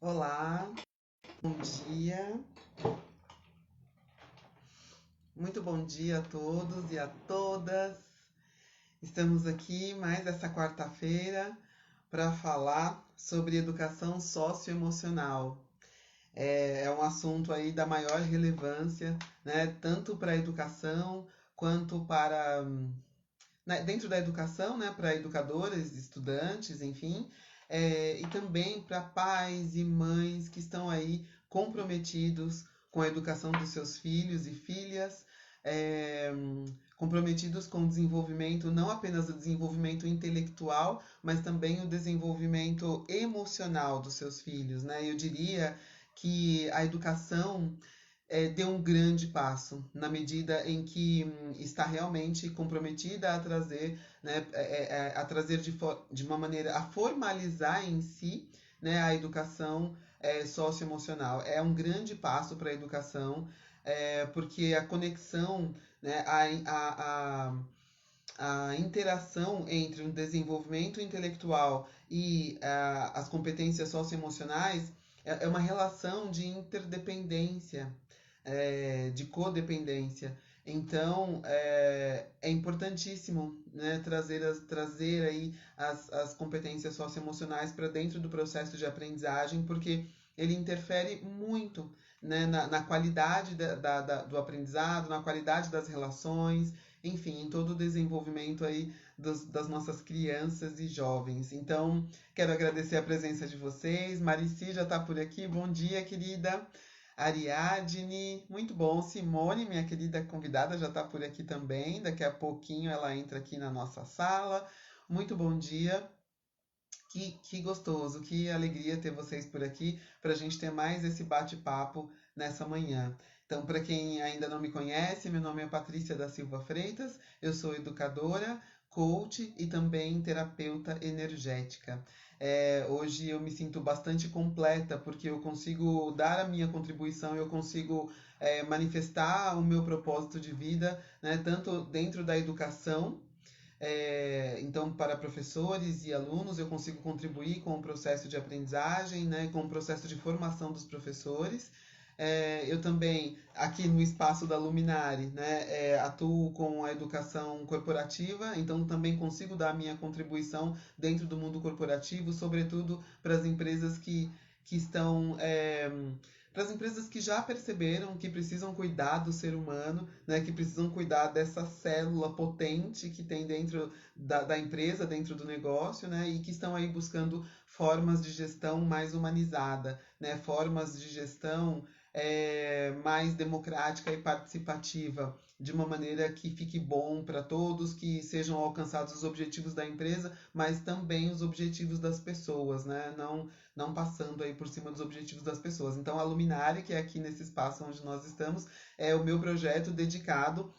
Olá, bom dia. Muito bom dia a todos e a todas. Estamos aqui mais essa quarta-feira para falar sobre educação socioemocional. É um assunto aí da maior relevância, né? Tanto para a educação quanto para dentro da educação, né? Para educadoras, estudantes, enfim, e também para pais e mães que estão aí comprometidos com a educação dos seus filhos e filhas, é, comprometidos com o desenvolvimento, não apenas o desenvolvimento intelectual, mas também o desenvolvimento emocional dos seus filhos, né? Eu diria que a educação deu um grande passo na medida em que está realmente comprometida a trazer, né, a trazer de uma maneira a formalizar em si, né, a educação socioemocional. É um grande passo para a educação, porque a conexão, né, a interação entre o desenvolvimento intelectual e as competências socioemocionais é uma relação de interdependência, de codependência. Então, é importantíssimo, né, trazer aí as competências socioemocionais para dentro do processo de aprendizagem, porque ele interfere muito, né, na qualidade do aprendizado, na qualidade das relações, enfim, em todo o desenvolvimento aí das nossas crianças e jovens. Então, quero agradecer a presença de vocês. Marici já está por aqui. Bom dia, querida. Ariadne, muito bom. Simone, minha querida convidada, já está por aqui também. Daqui a pouquinho ela entra aqui na nossa sala. Muito bom dia. Que gostoso, que alegria ter vocês por aqui para a gente ter mais esse bate-papo nessa manhã. Então, para quem ainda não me conhece, meu nome é Patrícia da Silva Freitas, eu sou educadora, coach e também terapeuta energética. Hoje eu me sinto bastante completa porque eu consigo dar a minha contribuição, eu consigo manifestar o meu propósito de vida, né, tanto dentro da educação, então, para professores e alunos, eu consigo contribuir com o processo de aprendizagem, né, com o processo de formação dos professores. Eu também, aqui no espaço da Luminari, né, atuo com a educação corporativa, então também consigo dar a minha contribuição dentro do mundo corporativo, sobretudo para as empresas que estão. Para as empresas que já perceberam que precisam cuidar do ser humano, né, que precisam cuidar dessa célula potente que tem dentro da empresa, dentro do negócio, né, e que estão aí buscando formas de gestão mais humanizada, né, formas de gestão mais democrática e participativa, de uma maneira que fique bom para todos, que sejam alcançados os objetivos da empresa, mas também os objetivos das pessoas, né? Não passando aí por cima dos objetivos das pessoas. Então, a Luminária, que é aqui nesse espaço onde nós estamos, é o meu projeto dedicado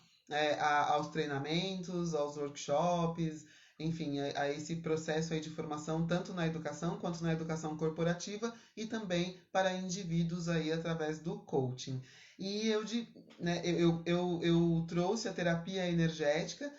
aos treinamentos, aos workshops, enfim, a esse processo aí de formação, tanto na educação quanto na educação corporativa e também para indivíduos aí através do coaching. E né, eu trouxe a terapia energética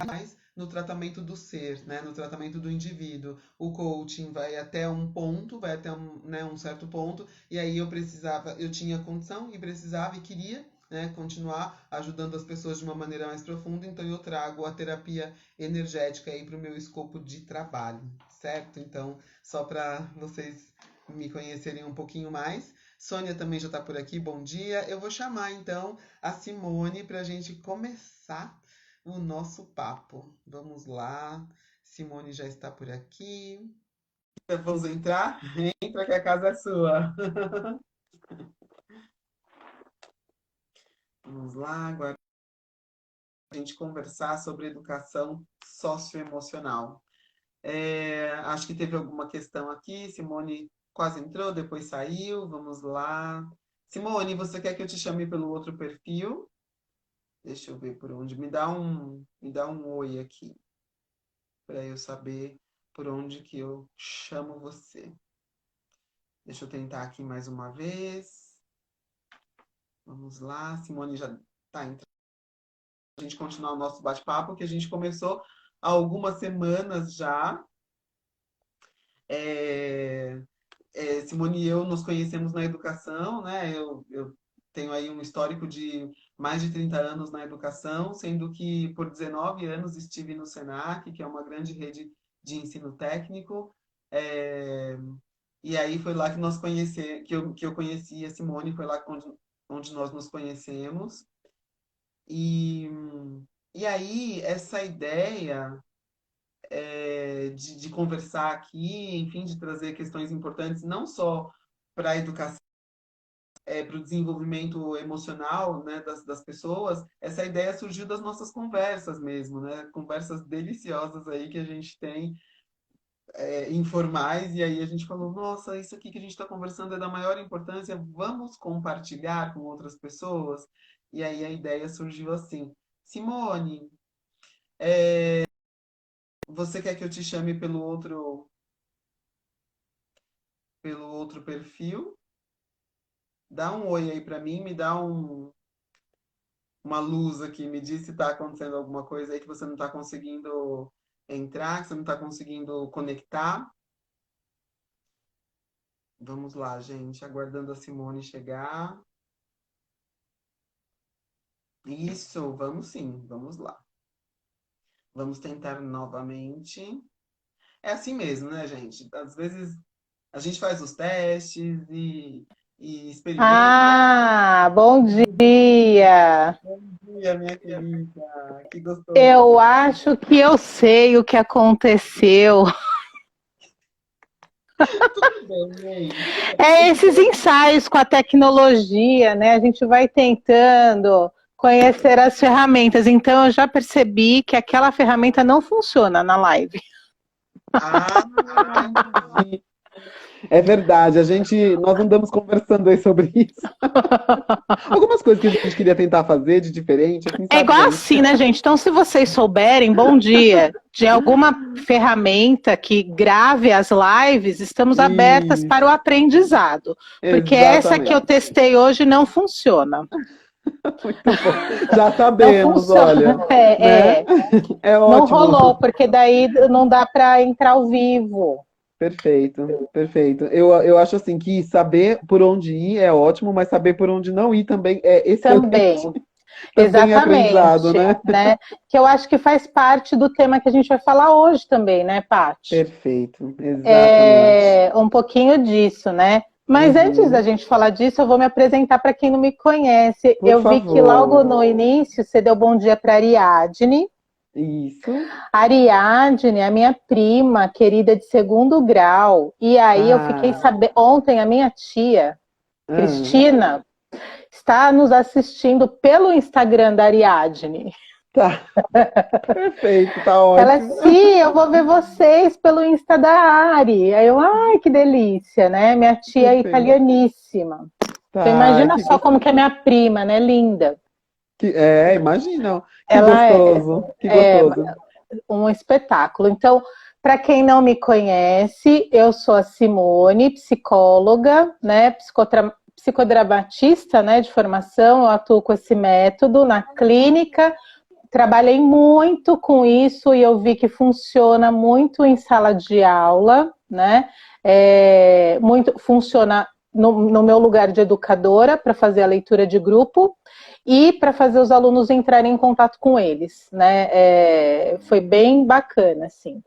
mais no tratamento do ser, né, no tratamento do indivíduo. O coaching vai até um ponto, vai até um certo ponto, e aí eu tinha condição e precisava e queria, né, continuar ajudando as pessoas de uma maneira mais profunda, então eu trago a terapia energética aí para o meu escopo de trabalho, certo? Então, só para vocês me conhecerem um pouquinho mais. Sônia também já está por aqui, bom dia. Eu vou chamar então a Simone para a gente começar o nosso papo. Vamos lá. Simone já está por aqui. Vamos entrar? Entra que a casa é sua. Vamos lá, agora a gente conversar sobre educação socioemocional. Acho que teve alguma questão aqui. Simone quase entrou, depois saiu. Vamos lá. Simone, você quer que eu te chame pelo outro perfil? Deixa eu ver por onde. Me dá um oi aqui, para eu saber por onde que eu chamo você. Deixa eu tentar aqui mais uma vez. Vamos lá. Simone já está entrando. A gente continuar o nosso bate-papo, que a gente começou há algumas semanas já. É, Simone e eu nos conhecemos na educação, né? Eu tenho aí um histórico de mais de 30 anos na educação, sendo que por 19 anos estive no Senac, que é uma grande rede de ensino técnico. É, e aí foi lá que que eu conheci a Simone, foi lá onde nós nos conhecemos. E, e aí, essa ideia de conversar aqui, enfim, de trazer questões importantes, não só para a educação, para o desenvolvimento emocional, né, das pessoas, essa ideia surgiu das nossas conversas mesmo, né? Conversas deliciosas aí que a gente tem, informais, e aí a gente falou, nossa, isso aqui que a gente está conversando é da maior importância, vamos compartilhar com outras pessoas? E aí a ideia surgiu assim. Simone, você quer que eu te chame pelo outro perfil? Dá um oi aí para mim, me dá uma luz aqui, me diz se está acontecendo alguma coisa aí que você não está conseguindo entrar, que você não está conseguindo conectar. Vamos lá, gente, aguardando a Simone chegar. Isso, vamos sim, vamos lá. Vamos tentar novamente. É assim mesmo, né, gente? Às vezes a gente faz os testes e experimenta. Ah, bom dia. Bom dia, minha querida. Que gostoso. Eu acho que eu sei o que aconteceu. Tudo bem. É esses ensaios com a tecnologia, né? A gente vai tentando conhecer as ferramentas. Então, eu já percebi que aquela ferramenta não funciona na live. Ah, entendi. É verdade, nós andamos conversando aí sobre isso. Algumas coisas que a gente queria tentar fazer de diferente, quem É sabe igual daí. assim, né, gente? Então, se vocês souberem, bom dia, de alguma ferramenta que grave as lives, estamos abertas para o Isso, aprendizado. Porque essa que eu exatamente. testei hoje não funciona. Muito bom. Já Não sabemos, olha, funciona. né? É Não ótimo. rolou, porque daí não dá para entrar ao vivo Perfeito, perfeito. Eu acho assim que saber por onde ir é ótimo, mas saber por onde não ir também é excelente. também. Também é aprendizado, Exatamente, né? né? Que eu acho que faz parte do tema que a gente vai falar hoje também, né, Paty? Perfeito, exatamente. Um pouquinho disso, né? Mas antes da Uhum. gente falar disso, eu vou me apresentar para quem não me conhece. Por Eu vi que logo favor. no início você deu bom dia para Ariadne. Isso. A Ariadne é a minha prima querida de segundo grau. E aí eu fiquei Ah, sabendo. Ontem a minha tia, ah, Cristina, está nos assistindo pelo Instagram da Ariadne. tá. Perfeito, tá Ela, ótimo. sim, eu vou ver vocês pelo Insta da Ari. Aí eu, ai, que delícia, né? Minha tia é Perfeito. italianíssima. Então Tá, ai, imagina só como que é minha prima, né? Linda. imagina. Que Ela gostoso, que é gostoso. um espetáculo. Então, para quem não me conhece, eu sou a Simone, psicóloga, né? Psicodramatista, né? De formação, eu atuo com esse método na clínica. Trabalhei muito com isso e eu vi que funciona muito em sala de aula, né? Muito funciona no meu lugar de educadora para fazer a leitura de grupo e para fazer os alunos entrarem em contato com eles, né? Foi bem bacana, assim.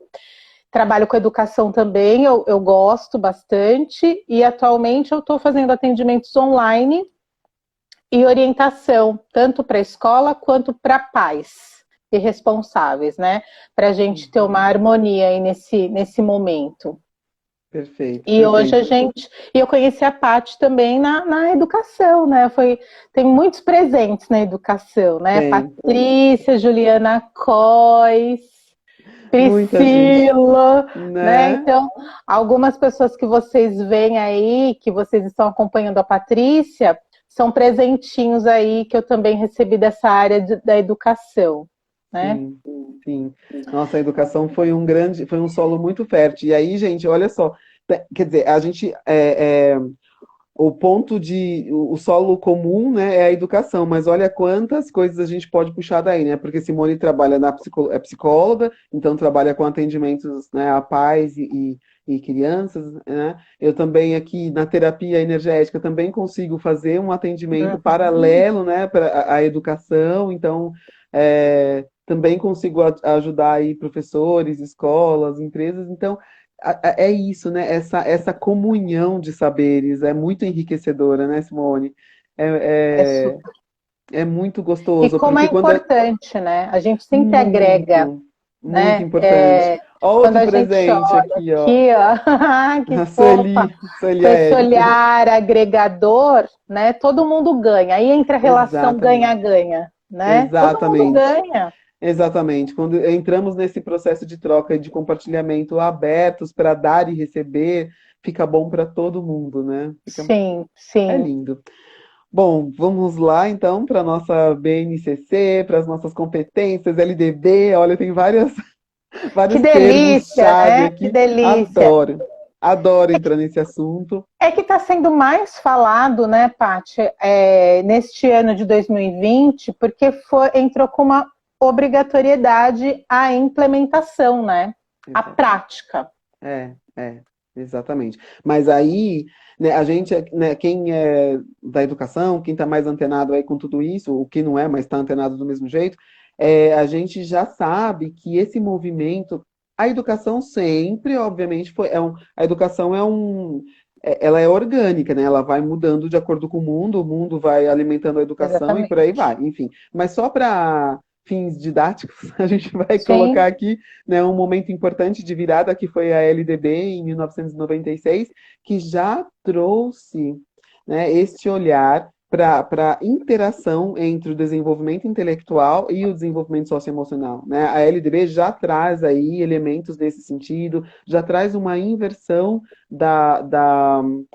Trabalho com educação também, eu gosto bastante e atualmente eu estou fazendo atendimentos online e orientação, tanto para a escola quanto para pais e responsáveis, né? Para a gente ter uma Uhum. harmonia aí nesse momento. Perfeito, E hoje a perfeito. gente. E eu conheci a Paty também na educação, né? Tem muitos presentes na educação, né? Tem Patrícia, Juliana Cois, muita gente, Priscila, né? né? Então, algumas pessoas que vocês veem aí, que vocês estão acompanhando a Patrícia, são presentinhos aí que eu também recebi dessa área da educação, né? Sim, sim. Nossa, a educação foi um solo muito fértil. E aí, gente, olha só, quer dizer, a gente o ponto de o solo comum, né, é a educação, mas olha quantas coisas a gente pode puxar daí, né? Porque Simone trabalha é psicóloga, então trabalha com atendimentos, né, a pais e crianças, né? Eu também aqui na terapia energética também consigo fazer um atendimento Uhum. paralelo, né, para a educação, então também consigo ajudar aí professores, escolas, empresas, então é isso, né? Essa comunhão de saberes é muito enriquecedora, né, Simone? É É, super. é muito E gostoso, como é porque quando é importante, né? A gente sempre agrega, muito, muito né? importante. Quando Outro a gente presente olha aqui, ó. aqui, ó, que A fofa, Sueli com esse Érico. olhar agregador, né? Todo mundo ganha. Aí entra a relação Exatamente, ganha-ganha, né? Todo mundo exatamente, ganha. exatamente. Quando entramos nesse processo de troca e de compartilhamento abertos para dar e receber, fica bom para todo mundo, né? Sim, É sim. lindo. Bom, vamos lá então para a nossa BNCC, para as nossas competências, LDB. Olha, tem Que vários delícia, termos-chave né? Que aqui. delícia. Adoro, adoro entrar nesse assunto. É que está sendo mais falado, né, Paty, neste ano de 2020, porque entrou com uma obrigatoriedade a implementação, né? A Exatamente. prática. É, exatamente. Mas aí, né, a gente, né, quem é da educação, quem está mais antenado aí com tudo isso, o que não é, mas está antenado do mesmo jeito, a gente já sabe que esse movimento, a educação sempre, obviamente, a educação ela é orgânica, né? Ela vai mudando de acordo com o mundo vai alimentando a educação e por aí vai, Exatamente. enfim. Mas só para fins didáticos, a gente vai colocar Sim, aqui, né, um momento importante de virada que foi a LDB em 1996, que já trouxe, né, este olhar para a interação entre o desenvolvimento intelectual e o desenvolvimento socioemocional, né? A LDB já traz aí elementos nesse sentido, já traz uma inversão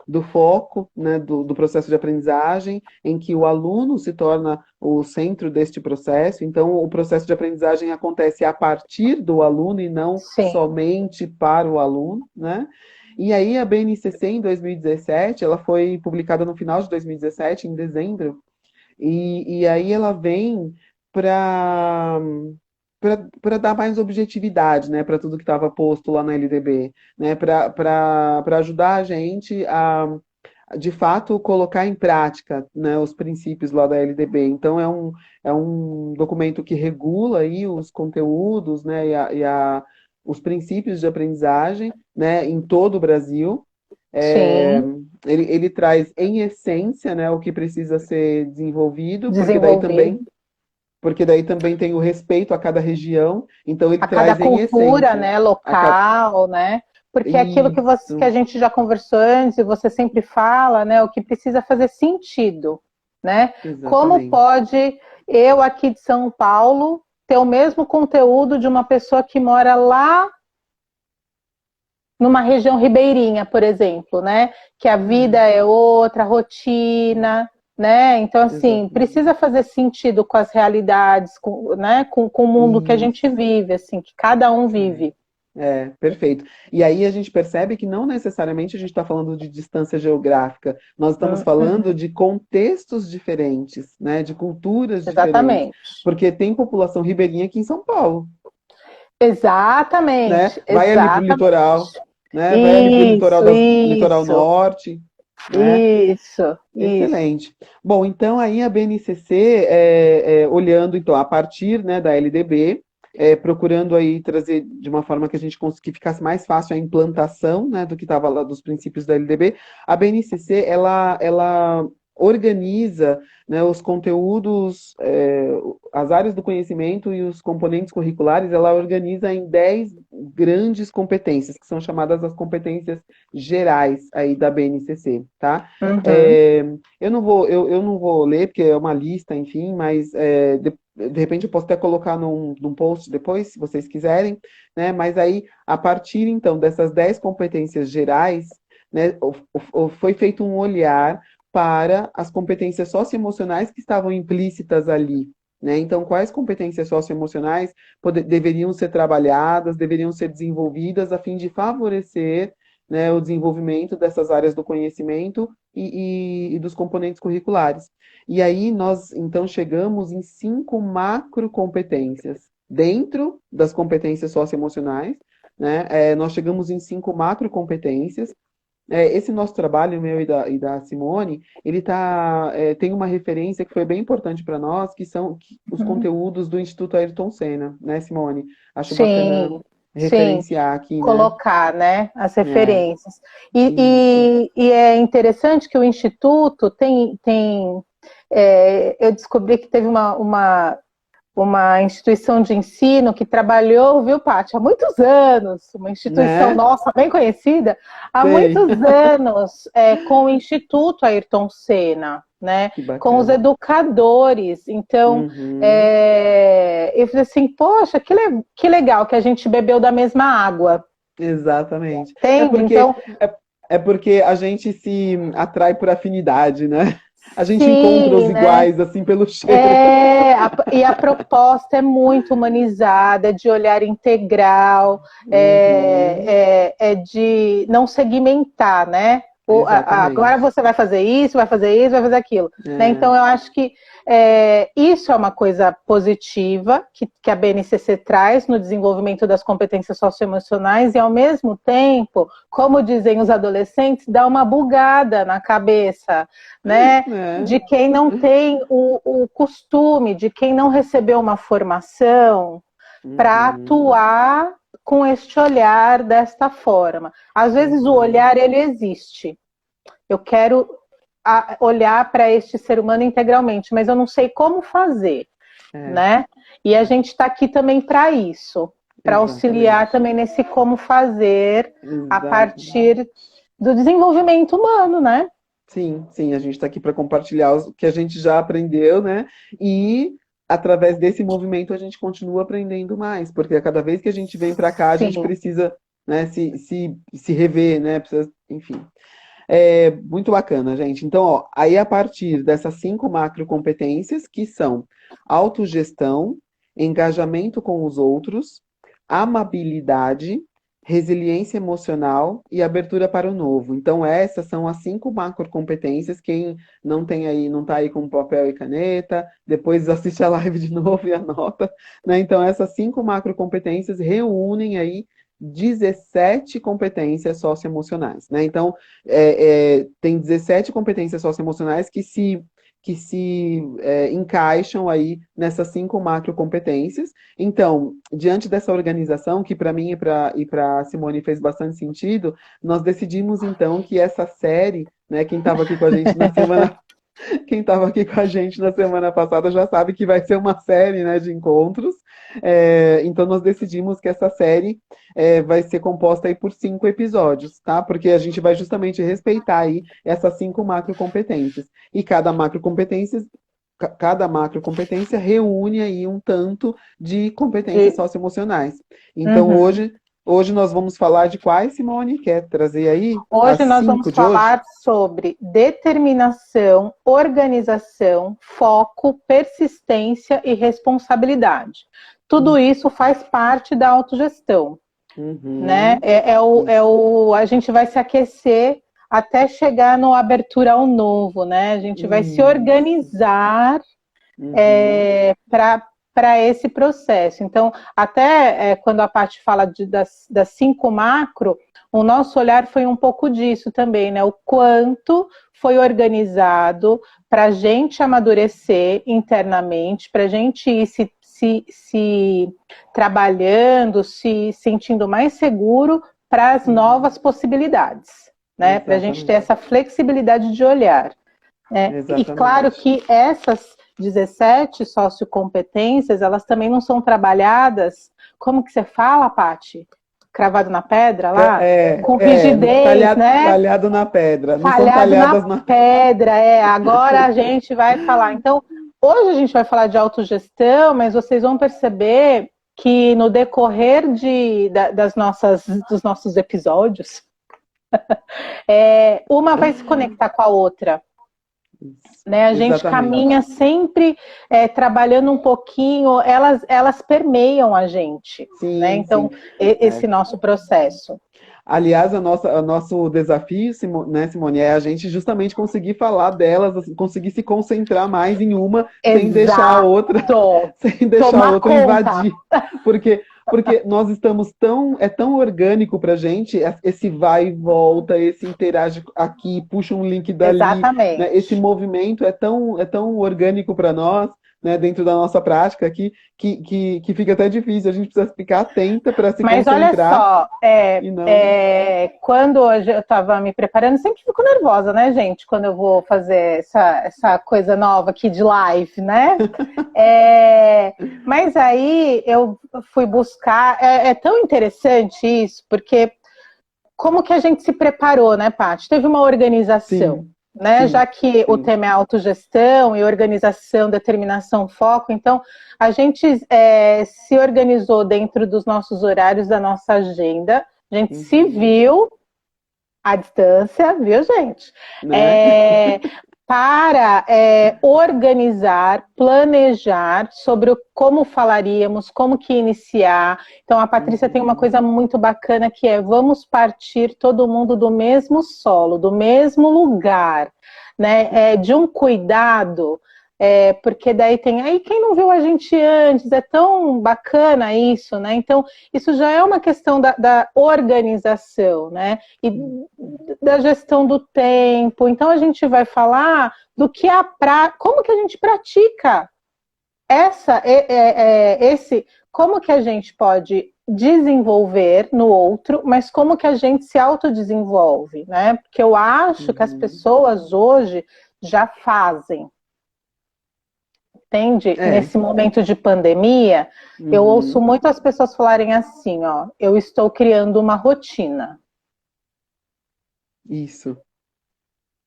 do foco, né, do processo de aprendizagem, em que o aluno se torna o centro deste processo. Então, o processo de aprendizagem acontece a partir do aluno e não sim. somente para o aluno, né? E aí a BNCC em 2017, ela foi publicada no final de 2017, em dezembro, e aí ela vem para para dar mais objetividade, né, para tudo que estava posto lá na LDB, né, para ajudar a gente a de fato colocar em prática, né, os princípios lá da LDB. Então é um documento que regula aí os conteúdos, né, os princípios de aprendizagem, né, em todo o Brasil. É, Sim, ele traz em essência, né, o que precisa ser desenvolvido, desenvolver. porque daí também tem o respeito a cada região, então ele A cada traz em cultura, essência né, a cada... local, né? Porque é aquilo que a Isso, gente já conversou antes e você sempre fala, né, o que precisa fazer sentido, né? Como exatamente. pode eu aqui de São Paulo ter o mesmo conteúdo de uma pessoa que mora lá numa região ribeirinha, por exemplo, né? Que a vida É, é outra, rotina, né? Então, assim, precisa exatamente. fazer sentido com as realidades, né? Com o mundo que a gente Isso. vive, assim, que cada um É. vive. Perfeito. E aí a gente percebe que não necessariamente a gente está falando de distância geográfica, nós estamos falando Uhum. de contextos diferentes, né, de culturas diferentes, Exatamente. porque tem população ribeirinha aqui em São Paulo, né? Exatamente, Vai ali para o exatamente. litoral, né? Vai ali para o Isso, litoral isso, norte, né? isso, isso. Excelente. Bom, então aí a BNCC, olhando então a partir, né, da LDB, procurando aí trazer de uma forma que a gente que ficasse mais fácil a implantação, né, do que estava lá dos princípios da LDB, a BNCC ela organiza, né, os conteúdos, as áreas do conhecimento e os componentes curriculares, ela organiza em 10 grandes competências, que são chamadas as competências gerais aí da BNCC, tá? Uhum. É, eu não vou ler, porque é uma lista, enfim, mas de repente eu posso até colocar num post depois, se vocês quiserem, né? Mas aí, a partir então dessas 10 competências gerais, né, foi feito um olhar para as competências socioemocionais que estavam implícitas ali. Né? Então, quais competências socioemocionais deveriam ser trabalhadas, deveriam ser desenvolvidas a fim de favorecer, né, o desenvolvimento dessas áreas do conhecimento e dos componentes curriculares. E aí nós, então, chegamos em 5 macrocompetências. Dentro das competências socioemocionais, né, nós chegamos em 5 macrocompetências. Esse nosso trabalho, meu e da Simone, ele tem uma referência que foi bem importante para nós, que são os conteúdos do Instituto Ayrton Senna, né, Simone? Acho bacana Sim, sim. referenciar aqui, né? Colocar, né, as É, referências. isso. E é interessante que o Instituto eu descobri que teve uma instituição de ensino que trabalhou, viu, Paty, há muitos anos, uma instituição Né? nossa bem conhecida, há Sei. muitos anos, com o Instituto Ayrton Senna, né, Que com os bacana. educadores. Então, Uhum. eu falei assim, poxa, que legal que a gente bebeu da mesma água, Exatamente. entende? Então, É porque a gente se atrai por afinidade, né? A gente encontra os sim, né? iguais, assim, pelo cheiro. E a proposta é muito humanizada, é de olhar integral, Uhum. é de não segmentar, né? Agora Exatamente. você vai fazer isso, vai fazer isso, vai fazer aquilo. Né? É. Então, eu acho que isso é uma coisa positiva que a BNCC traz no desenvolvimento das competências socioemocionais e, ao mesmo tempo, como dizem os adolescentes, dá uma bugada na cabeça, né? Né? De quem não tem o costume, de quem não recebeu uma formação para Uhum. atuar com este olhar desta forma. Às vezes o Uhum. olhar ele existe. Eu quero olhar para este ser humano integralmente, mas eu não sei como fazer, É, né? E a gente está aqui também para isso, para auxiliar exatamente. também nesse como fazer a Exatamente. partir do desenvolvimento humano, né? Sim, sim, a gente está aqui para compartilhar o que a gente já aprendeu, né? E através desse movimento a gente continua aprendendo mais, porque a cada vez que a gente vem para cá, a gente Sim. precisa, né, se rever, né? Precisa, enfim. Muito bacana, gente. Então, ó, aí a partir dessas 5 macrocompetências, que são autogestão, engajamento com os outros, amabilidade, resiliência emocional e abertura para o novo. Então, essas são as 5 macrocompetências. Quem não tem aí, não está aí com papel e caneta, depois assiste a live de novo e anota, né? Então, essas 5 macrocompetências reúnem aí 17 competências socioemocionais, né? Então, tem 17 competências socioemocionais que se encaixam aí nessas 5 macrocompetências. Então, diante dessa organização, que para mim e para Simone fez bastante sentido, nós decidimos então que essa série, né, quem estava aqui com a gente na semana passada já sabe que vai ser uma série, né, de encontros. Então nós decidimos que essa série vai ser composta aí por 5 episódios, tá? Porque a gente vai justamente respeitar aí essas 5 macrocompetências. E cada macrocompetência reúne aí um tanto de competências De, socioemocionais. Então uhum. hoje nós vamos falar de quais, Simone? Quer trazer aí as Hoje nós vamos 5 de hoje? falar sobre determinação, organização, foco, persistência e responsabilidade. Tudo isso faz parte da autogestão, né? Uhum, isso. A gente vai se aquecer até chegar na abertura ao novo, né? A gente vai se Isso. organizar Uhum, para esse processo. Então, até quando a Paty fala das 5 macro, o nosso olhar foi um pouco disso também, né? O quanto foi organizado para a gente amadurecer internamente, para a gente ir se trabalhando, se sentindo mais seguro para as novas possibilidades, né? Para a gente ter exatamente. essa flexibilidade de olhar. E claro Exatamente. que essas 17 sociocompetências, elas também não são trabalhadas, como que você fala, Paty? Cravado na pedra lá? Com rigidez, né? Talhado na pedra. Não são Talhado talhadas na na. pedra, Agora a gente vai falar. Então, hoje a gente vai falar de autogestão, mas vocês vão perceber que no decorrer dos nossos episódios, uma vai se conectar com a outra. Né? A gente caminha Exatamente. sempre trabalhando um pouquinho, elas permeiam a gente, né? Sim, sim. Então, esse É. nosso processo. Aliás, o nosso desafio, né, Simone, é a gente justamente conseguir falar delas, assim, conseguir se concentrar mais em uma, sem deixar a outra, Exato. sem deixar a Tomar outra conta. invadir. Porque nós estamos é tão orgânico pra gente, esse vai e volta, esse interage aqui, puxa um link dali, né? Esse Exatamente. movimento é tão orgânico para nós, né, dentro da nossa prática aqui, que fica até difícil, a gente precisa ficar atenta para se Mas olha concentrar só, e não. quando hoje eu estava me preparando, sempre fico nervosa, né, gente, quando eu vou fazer essa coisa nova aqui de live, né? Mas aí eu fui buscar, é tão interessante isso, porque como que a gente se preparou, né, Paty? Teve uma organização, Sim, né? Já sim, que o sim. tema é autogestão e organização, determinação, foco, então a gente se organizou dentro dos nossos horários, da nossa agenda, a gente se Uhum. viu à distância, viu, gente? Né? É, para organizar, planejar sobre como falaríamos, como que iniciar. Então, a Patrícia tem uma Uhum. coisa muito bacana que é: vamos partir todo mundo do mesmo solo, do mesmo lugar, né? De um cuidado. Porque daí tem aí quem não viu a gente antes, é tão bacana isso, né? Então, isso já é uma questão da organização, né? E da gestão do tempo. Então a gente vai falar do que como que a gente pratica como que a gente pode desenvolver no outro, mas como que a gente se autodesenvolve, né? Porque eu acho que as Uhum. pessoas hoje já fazem. Entende? É. Nesse momento de pandemia, eu ouço Uhum. muitas pessoas falarem assim, ó, eu estou criando uma rotina, Isso,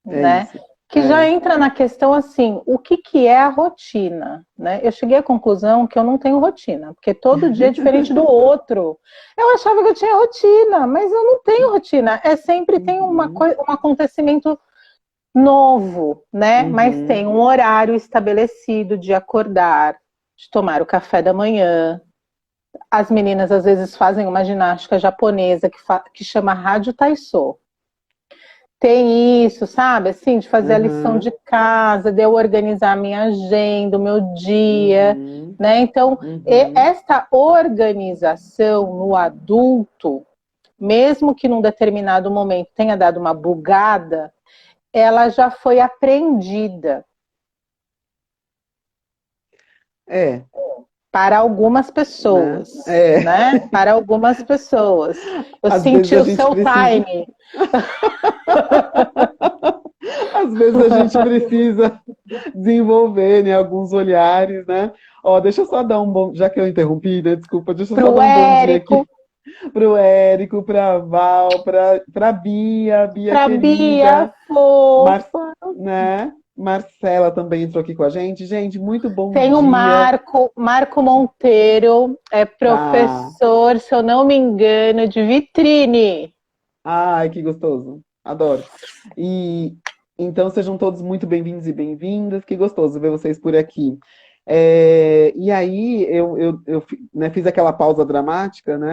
é né? isso. Que já É. entra na questão assim, o que que é a rotina, né? Eu cheguei à conclusão que eu não tenho rotina, porque todo dia é diferente do outro. Eu achava que eu tinha rotina, mas eu não tenho rotina. Sempre tem Uhum. um acontecimento novo, né? Mas Uhum. tem um horário estabelecido de acordar, de tomar o café da manhã. As meninas às vezes fazem uma ginástica japonesa que chama Rádio Taiso. Tem isso, sabe? Assim, de fazer a lição de Uhum. casa, de eu organizar a minha agenda, o meu dia, Uhum. né? Então, Uhum. esta organização no adulto, mesmo que num determinado momento tenha dado uma bugada, ela já foi aprendida É, para algumas né? pessoas, É. né? Para algumas pessoas. Eu Às vezes senti a o gente seu precisa, time. às vezes a gente precisa desenvolver, né, alguns olhares, né? Ó, deixa eu só dar um bom, já que eu interrompi, né? Desculpa, deixa eu só Pro dar um bom dia Érico, aqui pro Érico, pra Val, pra Bia, Bia pra Bia, querida, Mar, fofa. né? Marcela também entrou aqui com a gente. Gente, muito bom Tem o dia. Marco Monteiro, é Ah, professor, se eu não me engano, de vitrine. ai, que gostoso. Adoro. E então sejam todos muito bem-vindos e bem-vindas. Que gostoso ver vocês por aqui. E aí né, fiz aquela pausa dramática, né?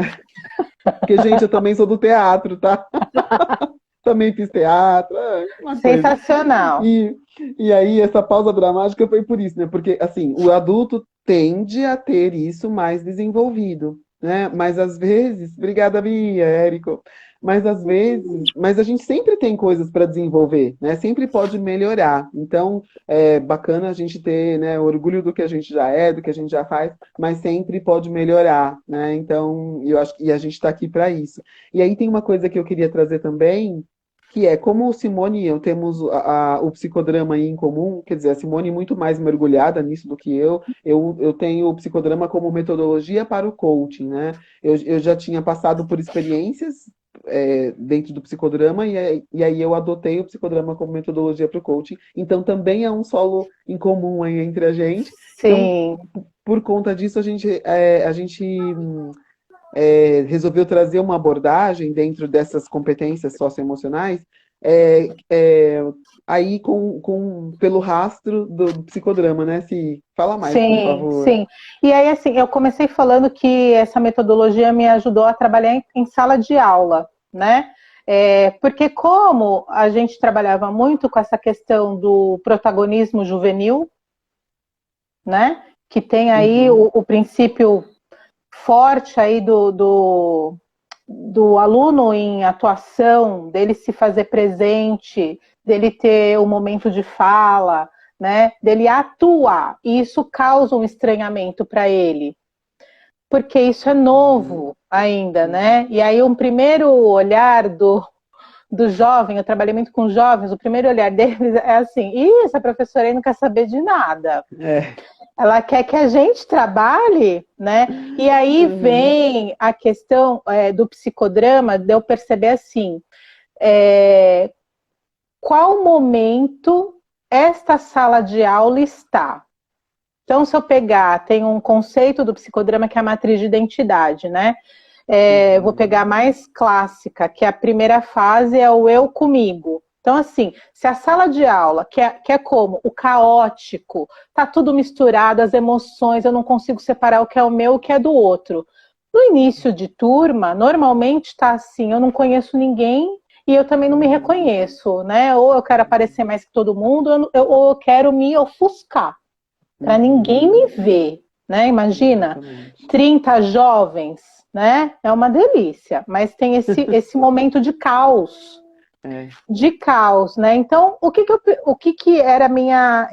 Porque, gente, eu também sou do teatro, tá? Também fiz teatro, uma coisa. Sensacional. E, e aí, essa pausa dramática foi por isso, né? Porque, assim, o adulto tende a ter isso mais desenvolvido, né? Mas às vezes, obrigada, Bia, Érico, mas às vezes, mas a gente sempre tem coisas para desenvolver, né? Sempre pode melhorar. Então, é bacana a gente ter, né, orgulho do que a gente já é, do que a gente já faz, mas sempre pode melhorar, né? Então, eu acho que a gente está aqui para isso. E aí tem uma coisa que eu queria trazer também, que é como o Simone e eu temos o psicodrama aí em comum, quer dizer, a Simone muito mais mergulhada nisso do que eu tenho o psicodrama como metodologia para o coaching, né? Eu já tinha passado por experiências dentro do psicodrama e aí eu adotei o psicodrama como metodologia para o coaching, então também é um solo em comum aí entre a gente. Então, Sim. por conta disso, a gente resolveu trazer uma abordagem dentro dessas competências socioemocionais, é, é, aí pelo rastro do psicodrama, né? Se fala mais, por Sim, favor. sim. E aí, assim, eu comecei falando que essa metodologia me ajudou a trabalhar em sala de aula. né? Porque como a gente trabalhava muito com essa questão do protagonismo juvenil, né? Que tem aí o princípio forte aí do aluno em atuação, dele se fazer presente, dele ter o momento de fala, né? Dele atuar. E isso causa um estranhamento para ele, porque isso é novo ainda, né? E aí um primeiro olhar do jovem, eu trabalhei muito com jovens, o primeiro olhar deles é assim, essa professora aí não quer saber de nada. Ela quer que a gente trabalhe, né? E aí vem a questão do psicodrama, de eu perceber assim, qual momento esta sala de aula está? Então, se eu pegar, tem um conceito do psicodrama que é a matriz de identidade, né? Vou pegar a mais clássica, que é a primeira fase, é o eu comigo. Então, assim, se a sala de aula, que é como o caótico, tá tudo misturado, as emoções, eu não consigo separar o que é o meu e o que é do outro. No início de turma, normalmente tá assim, eu não conheço ninguém e eu também não me reconheço, né? Ou eu quero aparecer mais que todo mundo, ou eu quero me ofuscar, para ninguém me ver, né? Imagina, 30 jovens, né? É uma delícia, mas tem esse momento de caos. De caos, né? Então, o que era minha,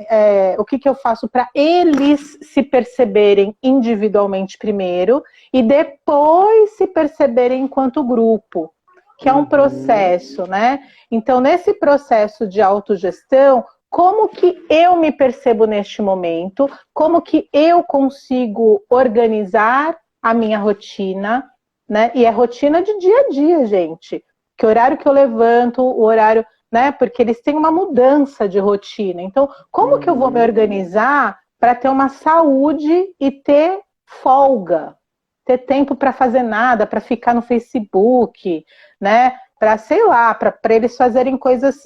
o que eu faço para eles se perceberem individualmente primeiro e depois se perceberem enquanto grupo, que é um processo, né? Então, nesse processo de autogestão, como que eu me percebo neste momento? Como que eu consigo organizar a minha rotina, né? E é rotina de dia a dia, gente. Que horário que eu levanto, o horário, né? Porque eles têm uma mudança de rotina. Então, como que eu vou me organizar para ter uma saúde e ter folga? Ter tempo para fazer nada, para ficar no Facebook, né? Para, sei lá, para eles fazerem coisas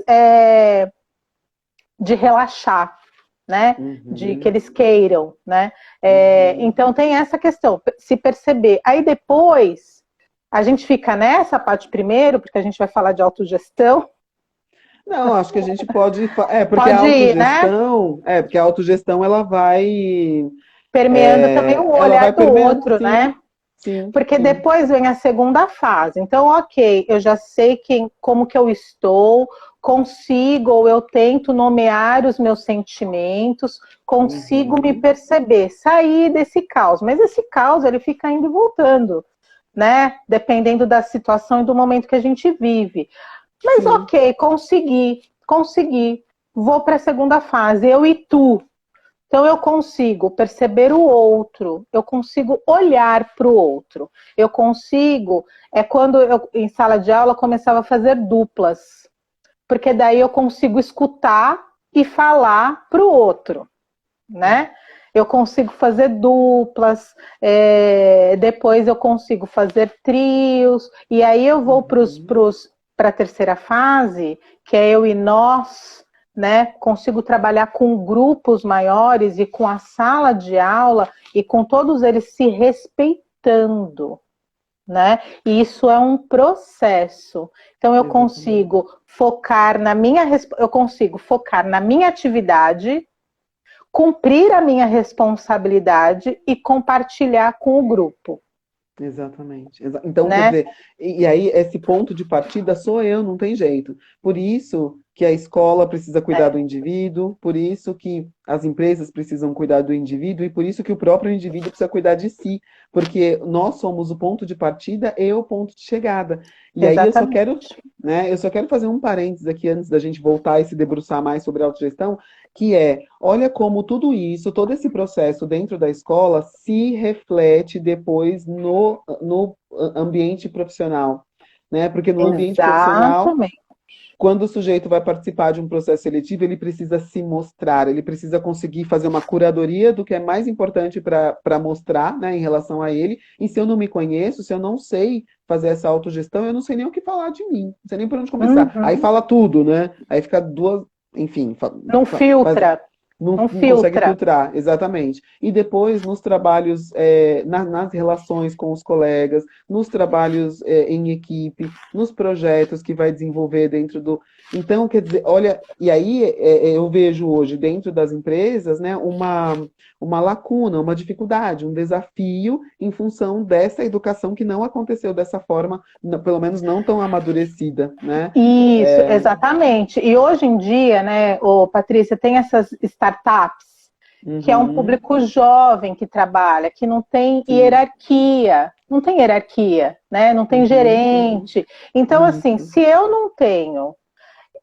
de relaxar, né? De que eles queiram, né? Então, tem essa questão, se perceber. Aí depois a gente fica nessa parte primeiro, porque a gente vai falar de autogestão. Não, acho que a gente pode. Porque pode a autogestão. Ir, né? Porque a autogestão ela vai. Permeando também o olhar do outro, sim, né? Sim. Porque depois vem a segunda fase. Então, ok, eu já sei como que eu estou, consigo ou eu tento nomear os meus sentimentos, consigo me perceber, sair desse caos. Mas esse caos, ele fica indo e voltando, né? Dependendo da situação e do momento que a gente vive. Mas ok, consegui. Vou para a segunda fase, eu e tu. Então eu consigo perceber o outro, eu consigo olhar para o outro. Eu consigo, quando eu em sala de aula começava a fazer duplas, porque daí eu consigo escutar e falar para o outro, né? Eu consigo fazer duplas, depois eu consigo fazer trios, e aí eu vou para a terceira fase, que é eu e nós, né? Consigo trabalhar com grupos maiores e com a sala de aula e com todos eles se respeitando, né? E isso é um processo. Então eu consigo focar na minha atividade, cumprir a minha responsabilidade e compartilhar com o grupo. Exatamente. Então, né? Quer dizer, e aí esse ponto de partida sou eu, não tem jeito. Por isso que a escola precisa cuidar do indivíduo, por isso que as empresas precisam cuidar do indivíduo e por isso que o próprio indivíduo precisa cuidar de si, porque nós somos o ponto de partida e o ponto de chegada. E Exatamente. aí eu só quero fazer um parênteses aqui antes da gente voltar e se debruçar mais sobre a autogestão, que olha como tudo isso, todo esse processo dentro da escola se reflete depois no ambiente profissional, né? Porque no ambiente profissional, quando o sujeito vai participar de um processo seletivo, ele precisa se mostrar, ele precisa conseguir fazer uma curadoria do que é mais importante para mostrar, né, em relação a ele. E se eu não me conheço, se eu não sei fazer essa autogestão, eu não sei nem o que falar de mim, não sei nem por onde começar. Aí fala tudo, né? Aí fica duas, enfim. Não filtra. não Não consegue filtra. filtrar, exatamente. E depois, nos trabalhos, nas relações com os colegas, nos trabalhos, em equipe, nos projetos que vai desenvolver dentro do. Então, quer dizer, olha, e aí eu vejo hoje dentro das empresas, né, uma lacuna, uma dificuldade, um desafio em função dessa educação que não aconteceu dessa forma, pelo menos não tão amadurecida, né? Isso, exatamente. E hoje em dia, né, Patrícia, tem essas startups, que é um Uhum, público jovem que trabalha, que não tem sim. hierarquia, né? Não tem Uhum, gerente. Então, assim, isso. se eu não tenho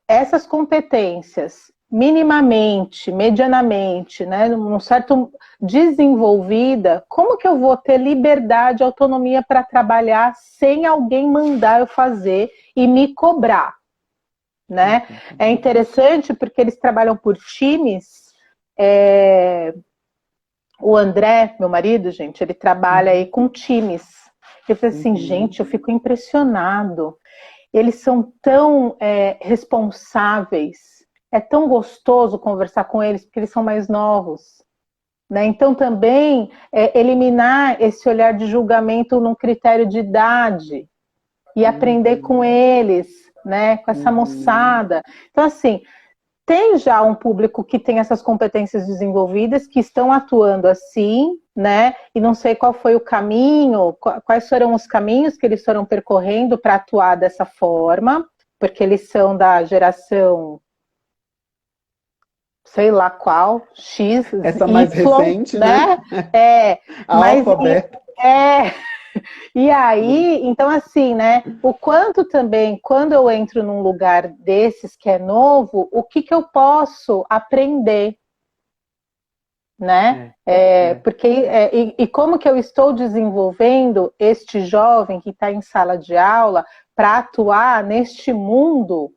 essas competências minimamente, medianamente, né, num certo desenvolvida, como que eu vou ter liberdade, autonomia para trabalhar sem alguém mandar eu fazer e me cobrar, né? É Exatamente. interessante porque eles trabalham por times. O André, meu marido, gente, ele trabalha aí Uhum, com times. Eu falei assim, uhum, gente, eu fico impressionado. Eles são tão responsáveis. É tão gostoso conversar com eles, porque eles são mais novos. Né? Então, também eliminar esse olhar de julgamento num critério de idade e aprender com uhum, eles, né? Com essa uhum. moçada. Então, assim, tem já um público que tem essas competências desenvolvidas, que estão atuando assim, né? E não sei qual foi o caminho, quais foram os caminhos que eles foram percorrendo para atuar dessa forma, porque eles são da geração, sei lá qual, X, Essa mais Y, recente, né? né? É, A mas alfabeta. é, e aí, então assim, né? O quanto também, quando eu entro num lugar desses que é novo, o que eu posso aprender, né? É, é. Porque e como que eu estou desenvolvendo este jovem que está em sala de aula para atuar neste mundo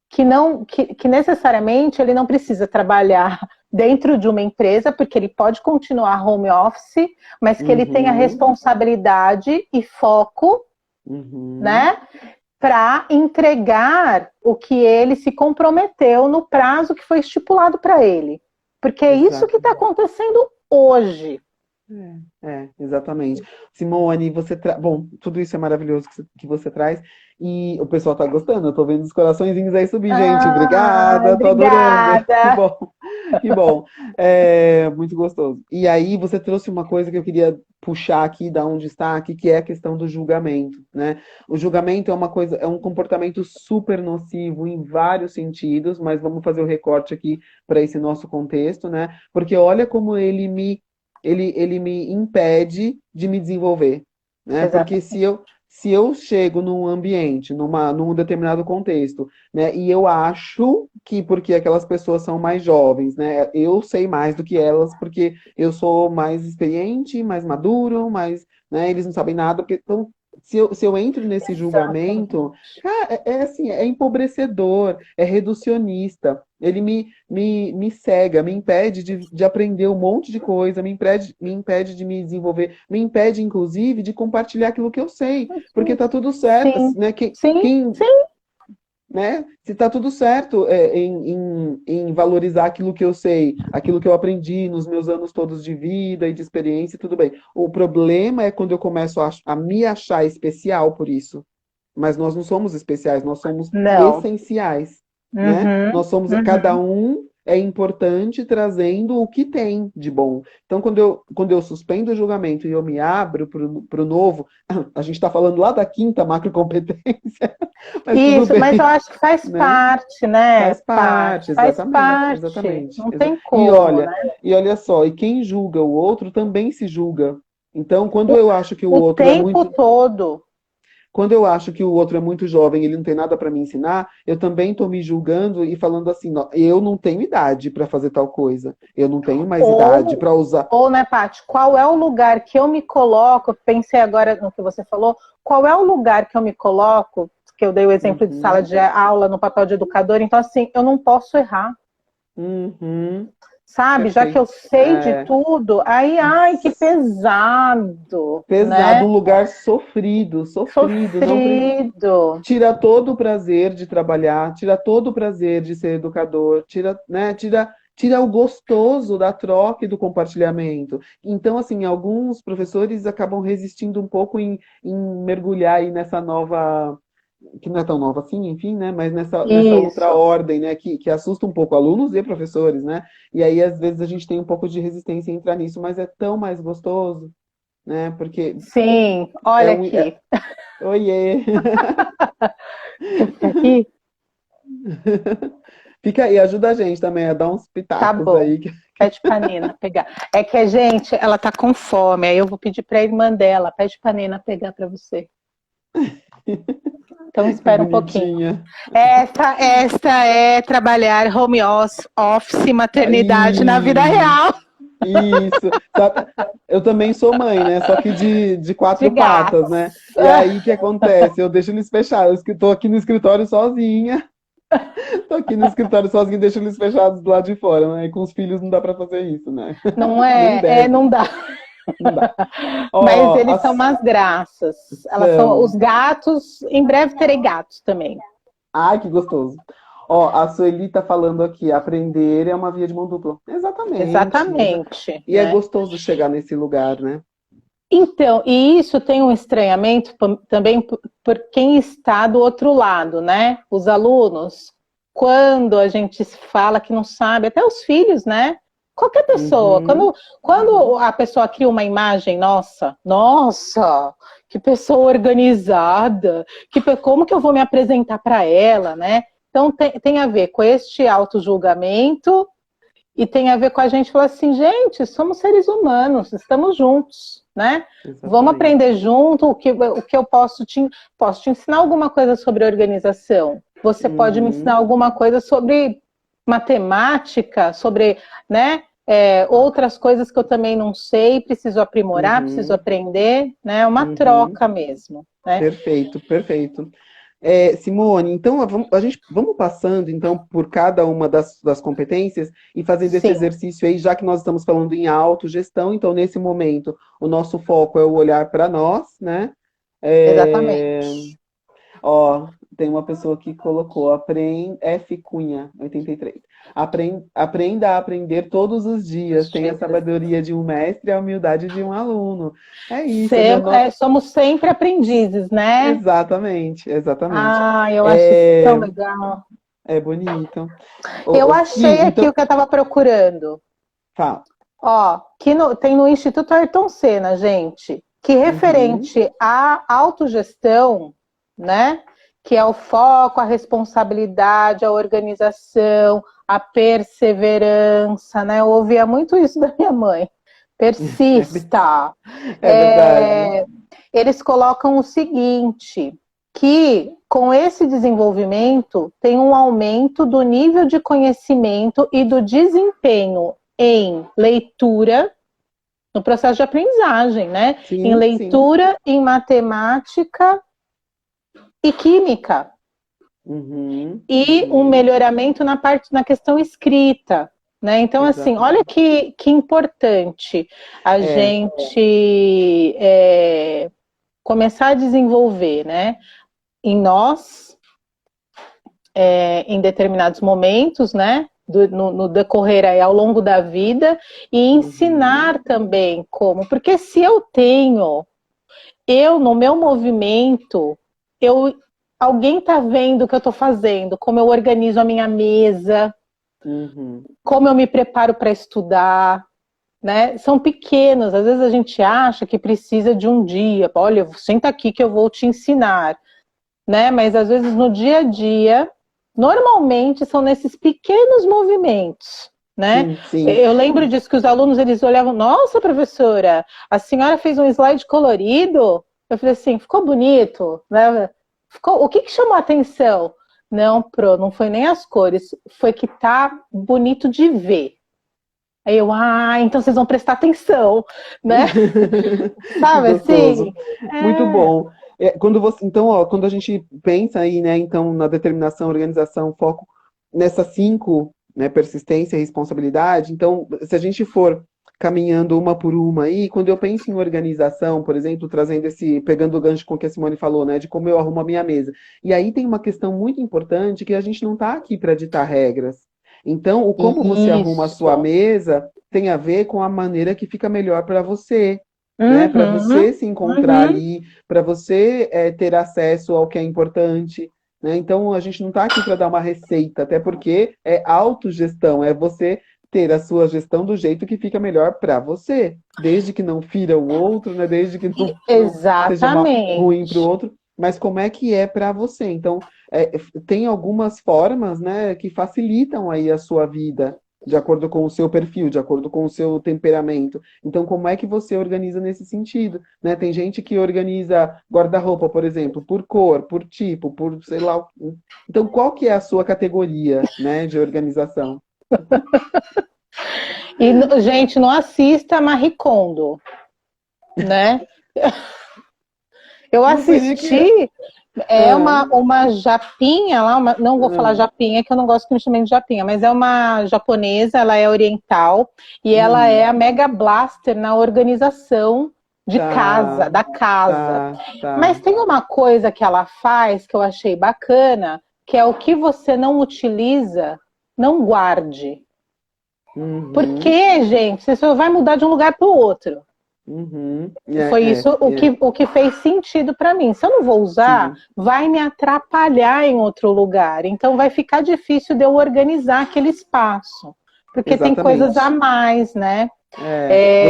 que não que necessariamente ele não precisa trabalhar dentro de uma empresa, porque ele pode continuar home office, mas que ele tenha Uhum, responsabilidade e foco, uhum. né, para entregar o que ele se comprometeu no prazo que foi estipulado para ele. Porque é isso que Exato. está acontecendo hoje. Exatamente. Simone, bom, tudo isso é maravilhoso que você traz e o pessoal tá gostando. Eu tô vendo os coraçõezinhos aí subir, gente. Ah, Obrigada, tô adorando. Que obrigada. bom, que bom. Muito gostoso. E aí você trouxe uma coisa que eu queria puxar aqui, dar um destaque, que é a questão do julgamento, né? O julgamento é uma coisa, é um comportamento super nocivo em vários sentidos, mas vamos fazer o recorte aqui para esse nosso contexto, né? Porque olha como ele me impede de me desenvolver, né? Porque Exato. se eu chego num ambiente, num determinado contexto, né, e eu acho que porque aquelas pessoas são mais jovens, né, eu sei mais do que elas porque eu sou mais experiente, mais maduro, mais, né, eles não sabem nada, porque então se eu entro nesse julgamento, Exatamente. cara, é assim, é empobrecedor, é reducionista. Ele me cega, me impede de aprender um monte de coisa, me impede de me desenvolver, me impede, inclusive, de compartilhar aquilo que eu sei, porque tá tudo certo, Sim, né? sim, sim. Né? Se tá tudo certo em valorizar aquilo que eu sei, aquilo que eu aprendi nos meus anos todos de vida e de experiência, tudo bem. O problema é quando eu começo a me achar especial por isso. Mas nós não somos especiais, nós somos Não. essenciais, né? Uhum, Nós somos, cada uhum. um é importante trazendo o que tem de bom. Então, quando eu suspendo o julgamento e eu me abro para o novo, a gente está falando lá da quinta macrocompetência, mas tudo Isso, mas eu bem, acho que faz né? parte, né, Faz Paty? parte, Faz exatamente, parte. exatamente. Não tem E como, olha, né? e olha só, e quem julga o outro também se julga. Então, quando eu acho que o O outro é tempo muito todo. quando eu acho que o outro é muito jovem, ele não tem nada para me ensinar, eu também estou me julgando e falando assim, eu não tenho idade para fazer tal coisa. Eu não tenho mais idade Ou, para usar. né, Paty, qual é o lugar que eu me coloco? Pensei agora no que você falou. Qual é o lugar que eu me coloco? Que eu dei o exemplo de sala Uhum, de aula no papel de educador. Então, assim, eu não posso errar. uhum, Sabe? Já que eu perfeito. sei de tudo, aí, ai, que pesado, Pesado, né? um lugar sofrido, sofrido, não Sofrido. tira todo o prazer de trabalhar, tira todo o prazer de ser educador, tira, né, tira tira o gostoso da troca e do compartilhamento. Então, assim, alguns professores acabam resistindo um pouco em mergulhar aí nessa nova, que não é tão nova assim, enfim, né? Mas nessa outra Isso. ordem, né? Que assusta um pouco alunos e professores, né? E aí, às vezes, a gente tem um pouco de resistência em entrar nisso, mas é tão mais gostoso, né? Porque Sim, é olha um. aqui. Oiê! Quer ficar aqui? Fica aí, ajuda a gente também a dar uns Tá pitacos bom. aí. Pede pra Nina pegar. É que a gente, ela tá com fome, aí eu vou pedir pra irmã dela. Pede pra Nina pegar pra você. Então Que espera um pouquinho. bonitinha. Esta é trabalhar home office, maternidade na vida Aí, real isso. Eu também sou mãe, né? Só que de de quatro patas, gatos. né? E aí, o que acontece? Eu deixo eles fechados. Eu tô aqui no escritório sozinha. Tô aqui no escritório sozinha e deixo eles fechados do lado de fora, né? E com os filhos não dá pra fazer isso, né? Não Nem é? É, deve, não dá. não dá. Mas Ó, eles são umas graças. Elas são os são. gatos. Em breve terei gatos também. Ai, que gostoso. Ó, a Sueli tá falando aqui, aprender é uma via de mão dupla. Exatamente. Exatamente, E é né? gostoso chegar nesse lugar, né? Então, e isso tem um estranhamento também por quem está do outro lado, né? Os alunos, quando a gente fala que não sabe, até os filhos, né? Qualquer pessoa, Uhum, quando a pessoa cria uma imagem, nossa, que pessoa organizada, como que eu vou me apresentar para ela, né? Então tem a ver com este auto-julgamento e tem a ver com a gente falar assim, gente, somos seres humanos, estamos juntos, né? Vamos exatamente. aprender junto o que eu posso te ensinar alguma coisa sobre organização. Você pode me ensinar Uhum, alguma coisa sobre matemática, sobre, né? Outras coisas que eu também não sei, preciso aprimorar, preciso uhum, aprender, né? É uma uhum. troca mesmo, né? Perfeito, perfeito. Simone, então vamos passando então por cada uma das competências e fazendo esse Sim, exercício aí, já que nós estamos falando em autogestão, então nesse momento o nosso foco é o olhar para nós, né? É, exatamente. Ó, tem uma pessoa que colocou, F Cunha, 83. Aprenda a aprender todos os dias, tenha a sabedoria de um mestre e a humildade de um aluno. É isso, né? Somos sempre aprendizes, né? Exatamente, exatamente. Ah, eu acho isso tão É, legal. é bonito. Eu Si, achei aqui o então, que eu estava procurando. fala. Ó, tem no Instituto Ayrton Senna, gente, que Uhum, referente à autogestão, né? Que é o foco, a responsabilidade, a organização, a perseverança, né? Eu ouvia muito isso da minha mãe. é, ver- Persista. é verdade. Eles colocam o seguinte, que com esse desenvolvimento tem um aumento do nível de conhecimento e do desempenho em leitura, no processo de aprendizagem, né? Em Sim, sim. leitura, em matemática e química. Uhum, E um uhum, melhoramento na questão escrita. Né? Então, assim, olha exatamente. que importante a É, gente começar a desenvolver, né? Em nós, em determinados momentos, né? No decorrer aí, ao longo da vida, e uhum, ensinar também como. Porque se eu no meu movimento, eu, alguém está vendo o que eu estou fazendo, como eu organizo a minha mesa, uhum. como eu me preparo para estudar, né? São pequenos, às vezes a gente acha que precisa de um dia, olha, senta aqui que eu vou te ensinar, né? Mas às vezes no dia a dia, normalmente são nesses pequenos movimentos, né? Sim, sim. Eu lembro disso que os alunos eles olhavam, nossa, professora, a senhora fez um slide colorido. Eu falei assim, ficou bonito, né? O que chamou a atenção? Não, não foi nem as cores, foi que tá bonito de ver. Aí então vocês vão prestar atenção, né? Que Sabe gostoso. assim? Muito É, bom. Então, ó, quando a gente pensa aí, né, então, na determinação, organização, foco nessas cinco, né, persistência e responsabilidade, então, se a gente for caminhando uma por uma aí, quando eu penso em organização, por exemplo, pegando o gancho com o que a Simone falou, né, de como eu arrumo a minha mesa. E aí tem uma questão muito importante que a gente não está aqui para ditar regras. Então, o como você arruma a sua Isso. mesa tem a ver com a maneira que fica melhor para você, né? Para Uhum, você se encontrar uhum. ali, para você ter acesso ao que é importante, né? Então, a gente não está aqui para dar uma receita, até porque é autogestão, é você ter a sua gestão do jeito que fica melhor para você, desde que não fira o outro, né? Desde que não seja ruim para o Exatamente. outro, mas como é que é para você? Então, tem algumas formas, né, que facilitam aí a sua vida, de acordo com o seu perfil, de acordo com o seu temperamento. Então, como é que você organiza nesse sentido, né? Tem gente que organiza guarda-roupa, por exemplo, por cor, por tipo, por sei lá. Então, qual que é a sua categoria, né, de organização? E, gente, não assista Marie Kondo, né? Eu Não sei nem que. assisti, é Ah, uma japinha lá, não vou falar ah, japinha, que eu não gosto que me chamem de japinha, mas é uma japonesa, ela é oriental, e ela é hum, a Mega Blaster na organização de casa, tá, da casa. tá, Mas tá. tem uma coisa que ela faz que eu achei bacana, que é o que você não utiliza, não guarde. Uhum, Porque, gente, você só vai mudar de um lugar para o outro. uhum. Foi isso o que fez sentido para mim. Se eu não vou usar, Sim, vai me atrapalhar em outro lugar. Então vai ficar difícil de eu organizar aquele espaço. Porque tem coisas a exatamente. mais, né? É, É,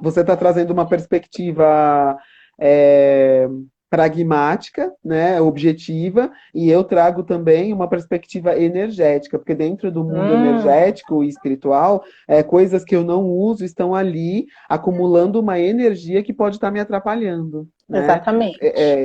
você está trazendo uma perspectiva é, pragmática, né, objetiva, e eu trago também uma perspectiva energética, porque dentro do mundo hum, energético e espiritual, coisas que eu não uso estão ali acumulando uma energia que pode estar me atrapalhando, né? exatamente.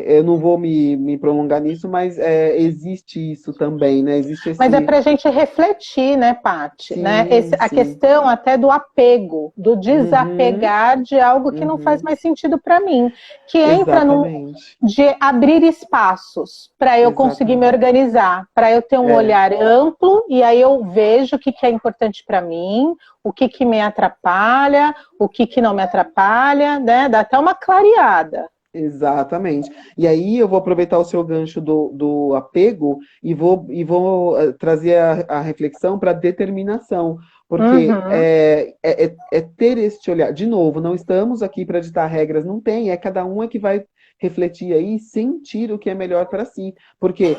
Eu não vou me prolongar nisso, mas existe isso também, né? Existe Mas é esse. para a gente refletir, né, Paty? Né? Sim, A sim. questão até do apego, do Uhum, desapegar de algo que não faz uhum. mais sentido para mim, que entra num, Exatamente. de abrir espaços para eu conseguir me Exatamente. organizar, para eu ter um É, olhar amplo e aí eu vejo o que, que é importante para mim, o que, que me atrapalha, o que, que não me atrapalha, né? Dá até uma clareada. exatamente. E aí eu vou aproveitar o seu gancho do apego e vou trazer a reflexão para determinação. Porque Uhum, é ter este olhar. De novo, não estamos aqui para ditar regras, não tem, é cada um é que vai refletir aí e sentir o que é melhor para si. Porque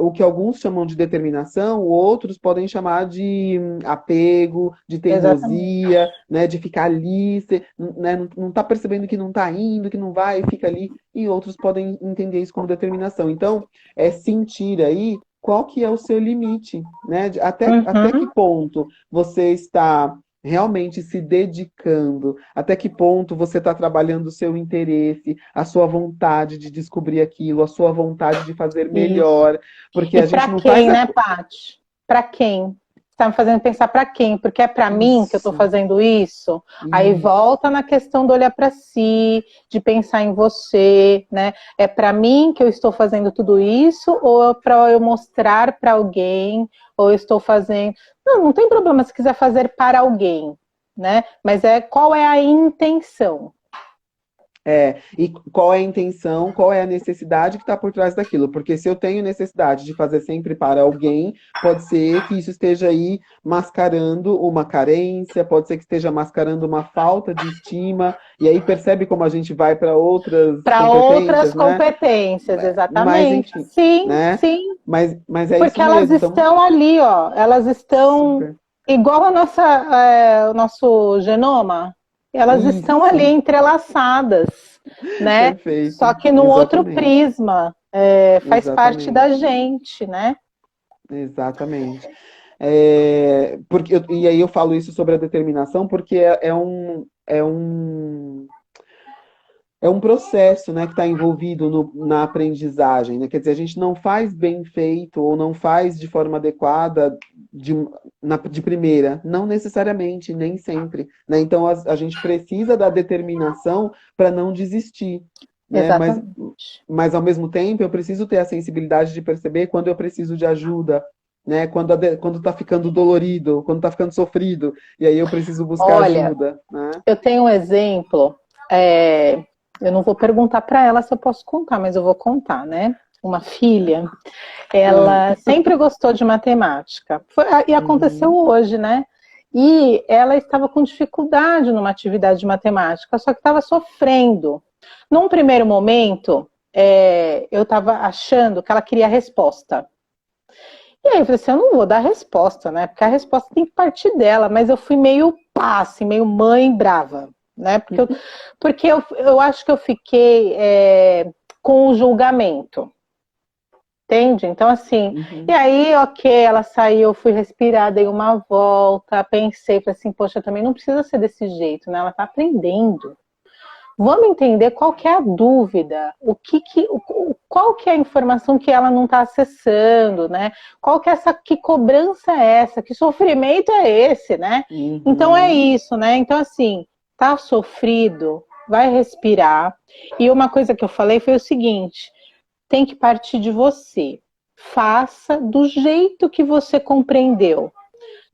o que alguns chamam de determinação, outros podem chamar de apego, de exatamente. teimosia, né, de ficar ali, né, não tá percebendo que não tá indo, que não vai, fica ali, e outros podem entender isso como determinação. Então, é sentir aí qual que é o seu limite, né? Até que Uhum. ponto você está realmente se dedicando, até que ponto você está trabalhando o seu interesse, a sua vontade de descobrir aquilo, a sua vontade de fazer Isso. melhor, porque E a gente para não faz quem, a... né, Paty? Para quem? Está me fazendo pensar para quem? Porque é para mim que eu estou Isso, fazendo isso. Aí isso, volta na questão do olhar para si, de pensar em você, né? É para mim que eu estou fazendo tudo isso ou é para eu mostrar para alguém? Ou eu estou fazendo? Não, não tem problema se quiser fazer para alguém, né? Mas é qual é a intenção? E qual é a intenção, qual é a necessidade que está por trás daquilo? Porque se eu tenho necessidade de fazer sempre para alguém, pode ser que isso esteja aí mascarando uma carência, pode ser que esteja mascarando uma falta de estima, e aí percebe como a gente vai para outras Para outras competências, né? competências, Mas exatamente. enfim, Sim, né? sim. Mas é Porque isso elas mesmo. Então, estão ali, ó. Elas estão super. igual o nosso genoma. Elas estão ali Isso, entrelaçadas, né? Só perfeito. que no outro Exatamente. prisma. Faz parte da Exatamente. gente, né? Exatamente. E aí eu falo isso sobre a determinação porque é um processo, né, que está envolvido na aprendizagem, né? Quer dizer, a gente não faz bem feito ou não faz de forma adequada de primeira, não necessariamente, nem sempre, né? Então a gente precisa da determinação para não desistir, né? Exatamente. Mas ao mesmo tempo eu preciso ter a sensibilidade de perceber quando eu preciso de ajuda, né? Quando está ficando dolorido, quando está ficando sofrido, e aí eu preciso buscar Olha, ajuda, né? eu tenho um exemplo. Eu não vou perguntar para ela se eu posso contar, mas eu vou contar, né? uma filha, ela sempre gostou de matemática. E aconteceu hoje, né? E ela estava com dificuldade numa atividade de matemática, só que estava sofrendo. Num primeiro momento, eu estava achando que ela queria a resposta. E aí eu falei assim, eu não vou dar a resposta, né? Porque a resposta tem que partir dela, mas eu fui meio assim, meio mãe brava, né? Porque eu acho que eu fiquei com o julgamento. Entende? Então, assim, e aí, ok, ela saiu, eu fui respirar, dei uma volta, pensei, falei assim, poxa, também não precisa ser desse jeito, né? Ela tá aprendendo. Vamos entender qual que é a dúvida, qual que é a informação que ela não está acessando, né? Que cobrança é essa? Que sofrimento é esse, né? Então é isso, né? Então, assim, tá sofrido, vai respirar. E uma coisa que eu falei foi o seguinte: tem que partir de você. Faça do jeito que você compreendeu.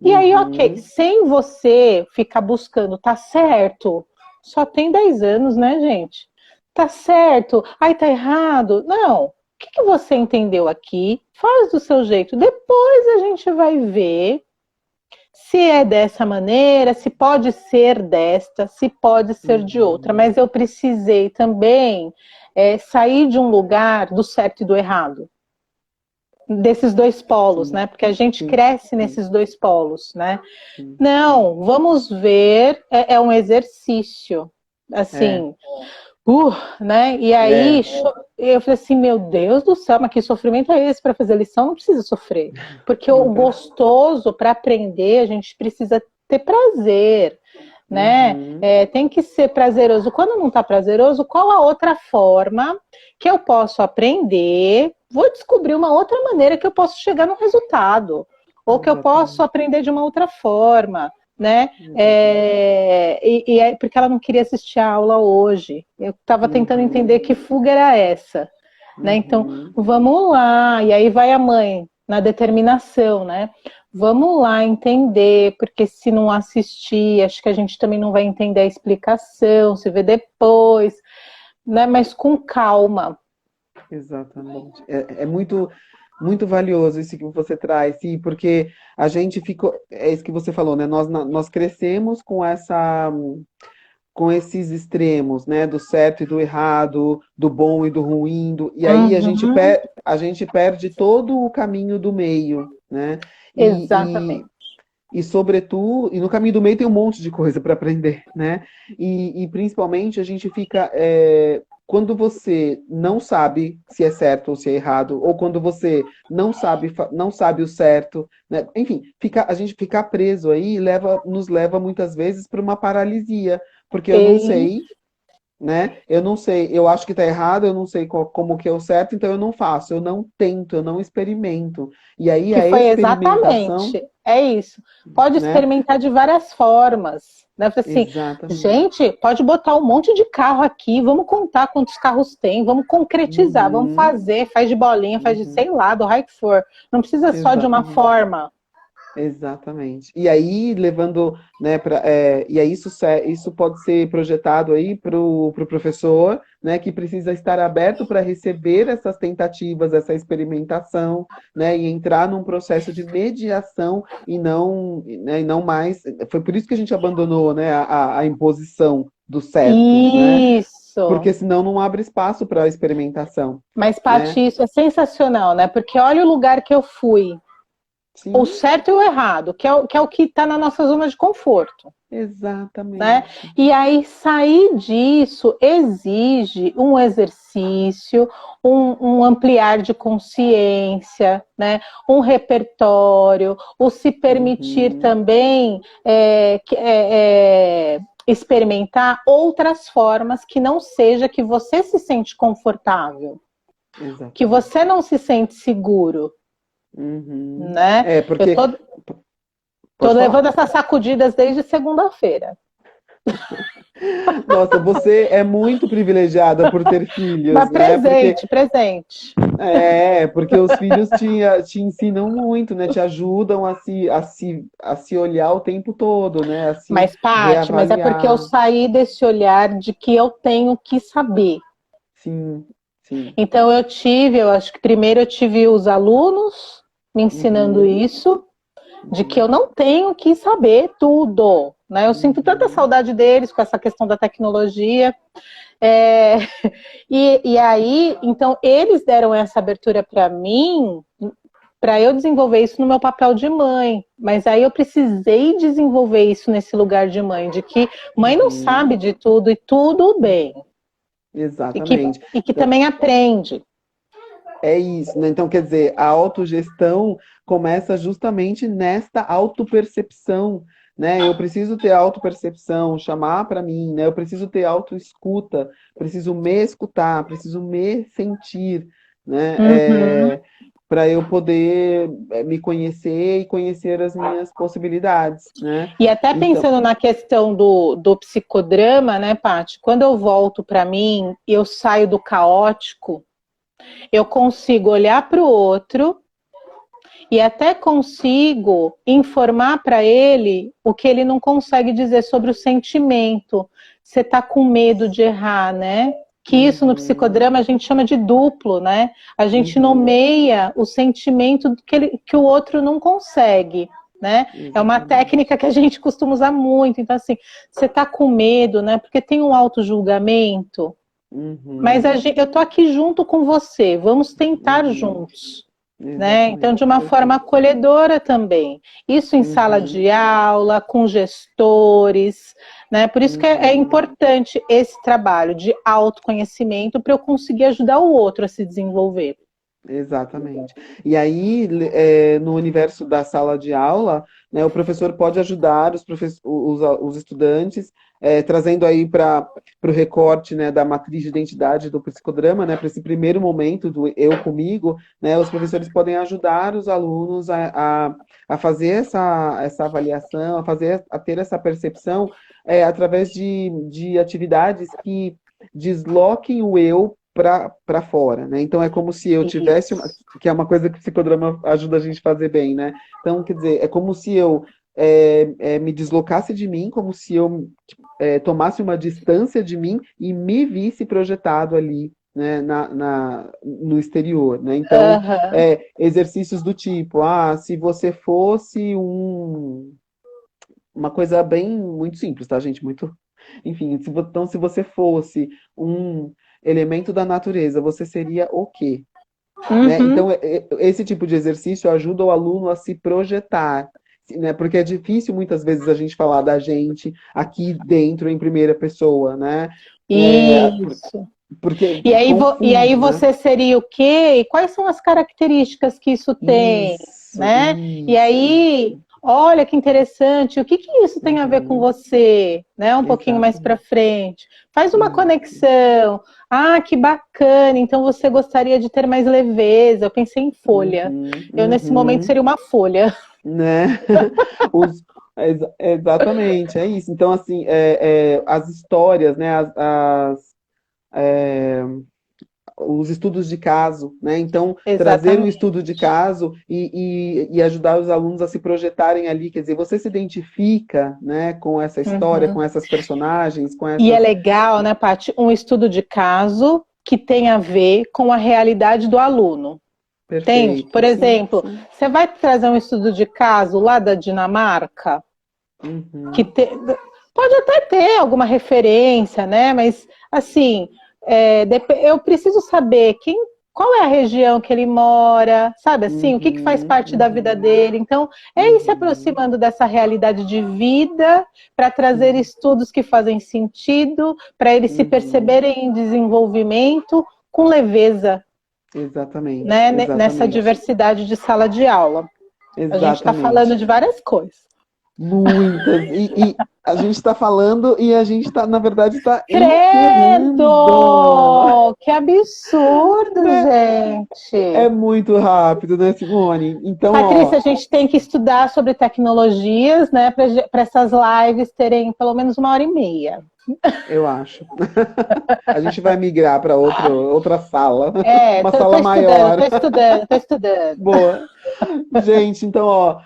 E aí, ok, sem você ficar buscando, tá certo? Só tem 10 anos, né, gente? Tá certo? Ai, tá errado? Não. O que você entendeu aqui? Faz do seu jeito. Depois a gente vai ver se é dessa maneira, se pode ser desta, se pode ser de outra. Mas eu precisei também sair de um lugar do certo e do errado. Desses dois polos, né? Porque a gente cresce nesses dois polos, né? Não, vamos ver, é um exercício, assim, né? E aí eu falei assim, meu Deus do céu, mas que sofrimento é esse para fazer lição? Não precisa sofrer, porque o gostoso para aprender a gente precisa ter prazer, né? Tem que ser prazeroso. Quando não está prazeroso, qual a outra forma que eu posso aprender? Vou descobrir uma outra maneira que eu posso chegar no resultado, ou que eu posso aprender de uma outra forma, né? Porque ela não queria assistir a aula hoje. Eu estava tentando entender que fuga era essa, né? Então, vamos lá. E aí vai a mãe na determinação, né? Vamos lá entender, porque se não assistir, acho que a gente também não vai entender a explicação, se vê depois, né? Mas com calma. Exatamente. É muito, muito valioso isso que você traz, sim, porque a gente ficou, é isso que você falou, né? Nós crescemos com esses extremos, né? Do certo e do errado, do bom e do ruim, e aí a gente perde todo o caminho do meio, né? Exatamente. E sobretudo, e no caminho do meio tem um monte de coisa para aprender, né? E principalmente a gente fica. Quando você não sabe se é certo ou se é errado, ou quando você não sabe o certo, né? Enfim, a gente ficar preso aí nos leva muitas vezes para uma paralisia, porque eu não sei, né? Eu não sei, eu acho que está errado, eu não sei como que é o certo, então eu não faço, eu não tento, eu não experimento. E aí Que a foi experimentação, exatamente, é isso. Pode né? experimentar de várias formas. Né? Assim, Exatamente. gente, pode botar um monte de carro aqui, vamos contar quantos carros tem, vamos concretizar, vamos fazer, faz de bolinha, faz de sei lá, do raio que for. Não precisa só de uma forma. Exatamente. E aí, levando, né, e aí isso pode ser projetado aí para o professor, né, que precisa estar aberto para receber essas tentativas, essa experimentação, né, e entrar num processo de mediação né, e não mais. Foi por isso que a gente abandonou, né, a imposição do certo, né? Isso. Porque senão não abre espaço para a experimentação. Mas, Né? Paty, isso é sensacional, né? Porque olha o lugar que eu fui. Sim. O certo e o errado, que é o que está na nossa zona de conforto. Exatamente. Né? E aí sair disso exige um exercício, um ampliar de consciência, né? Um repertório, o se permitir também experimentar outras formas que não seja que você se sente confortável, Exatamente. que você não se sente seguro. Né? Porque... Eu tô levando essas sacudidas desde segunda-feira. Nossa, você é muito privilegiada por ter filhos, Mas né? presente. Porque os filhos te ensinam muito, né? Te ajudam a se olhar o tempo todo, né? A se Mas, Paty, é porque eu saí desse olhar de que eu tenho que saber. Sim, sim. Então eu acho que primeiro eu tive os alunos me ensinando isso, de que eu não tenho que saber tudo, né? Eu sinto tanta saudade deles com essa questão da tecnologia. É, e aí, então, eles deram essa abertura para mim, para eu desenvolver isso no meu papel de mãe. Mas aí eu precisei desenvolver isso nesse lugar de mãe, de que mãe não sabe de tudo e tudo bem. Exatamente. E que Então, também aprende. é isso, né? Então, quer dizer, a autogestão começa justamente nesta autopercepção, né? Eu preciso ter autopercepção, chamar para mim, né? Eu preciso ter autoescuta, preciso me escutar, preciso me sentir, né? Uhum. Para eu poder me conhecer e conhecer as minhas possibilidades, né? E até Então, pensando na questão do psicodrama, né, Paty? Quando eu volto para mim e eu saio do caótico, eu consigo olhar para o outro e até consigo informar para ele o que ele não consegue dizer sobre o sentimento. Você está com medo de errar, né? Que isso no psicodrama a gente chama de duplo, né? A gente nomeia o sentimento que o outro não consegue, né? É uma exatamente. técnica que a gente costuma usar muito. Então, assim, você está com medo, né? Porque tem um auto-julgamento, mas Uhum, eu tô aqui junto com você, vamos tentar uhum, juntos. Né? Então, de exatamente, uma forma perfeito. acolhedora também. Isso em sala Uhum, de aula, com gestores, né? Por isso que é uhum. importante esse trabalho de autoconhecimento para eu conseguir ajudar o outro a se desenvolver. Exatamente. E aí, no universo da sala de aula, né, o professor pode ajudar os estudantes, trazendo aí para o recorte, né, da matriz de identidade do psicodrama, né, para esse primeiro momento do eu comigo, né, os professores podem ajudar os alunos a fazer essa avaliação, a ter essa percepção, através de atividades que desloquem o eu para fora, né? Então é como se eu tivesse Isso. que é uma coisa que o psicodrama ajuda a gente a fazer bem, né? Então, quer dizer, é como se eu me deslocasse de mim, como se eu tomasse uma distância de mim e me visse projetado ali, né, no exterior, né? Então, Uhum. exercícios do tipo, se você fosse uma coisa bem muito simples, tá, gente? Muito, enfim, então se você fosse um elemento da natureza, você seria o quê? Né? Uhum. Então, esse tipo de exercício ajuda o aluno a se projetar, né? Porque é difícil muitas vezes a gente falar da gente aqui dentro em primeira pessoa, né? Isso. Porque E aí confunde, né? você seria o quê? E quais são as características que isso tem, Isso, né? E aí, isso. olha que interessante, o que que isso tem a ver com Uhum, você, né? Um pouquinho mais para exatamente. frente. Faz uma Isso. conexão. Ah, que bacana. Então você gostaria de ter mais leveza. Eu pensei em folha. Uhum, Eu nesse momento uhum. seria uma folha. Né? Os, exatamente, é isso. Então, assim, as histórias, né? É, os estudos de caso, né? Então, trazer o estudo de Exatamente. caso e ajudar os alunos a se projetarem ali, quer dizer, você se identifica, né, com essa história, Uhum. com essas personagens, com E é essas. legal, né, Paty, um estudo de caso que tem a ver com a realidade do aluno. Entende? Perfeito, Por sim, exemplo, sim. você vai trazer um estudo de caso lá da Dinamarca, que Uhum, pode até ter alguma referência, né? Mas assim, eu preciso saber qual é a região que ele mora, sabe assim, o que faz uhum, parte da vida uhum, dele. Então, é ir se uhum, aproximando dessa realidade de vida para trazer sim, estudos que fazem sentido, para eles se uhum, perceberem em desenvolvimento com leveza, exatamente, né? Nessa exatamente, diversidade de sala de aula. A gente está falando exatamente. de várias coisas. Muitas. E a gente está falando e a gente está, na verdade, está encerrando. Credo! Que absurdo, É gente! muito rápido, né, Simone? Então, Patrícia, ó, a gente tem que estudar sobre tecnologias, né, para essas lives terem pelo menos 1 hora e meia. eu acho. A gente vai migrar para outra sala, uma Tô sala estudando, tô maior. estudando, tô estudando. Boa. Gente, então, ó,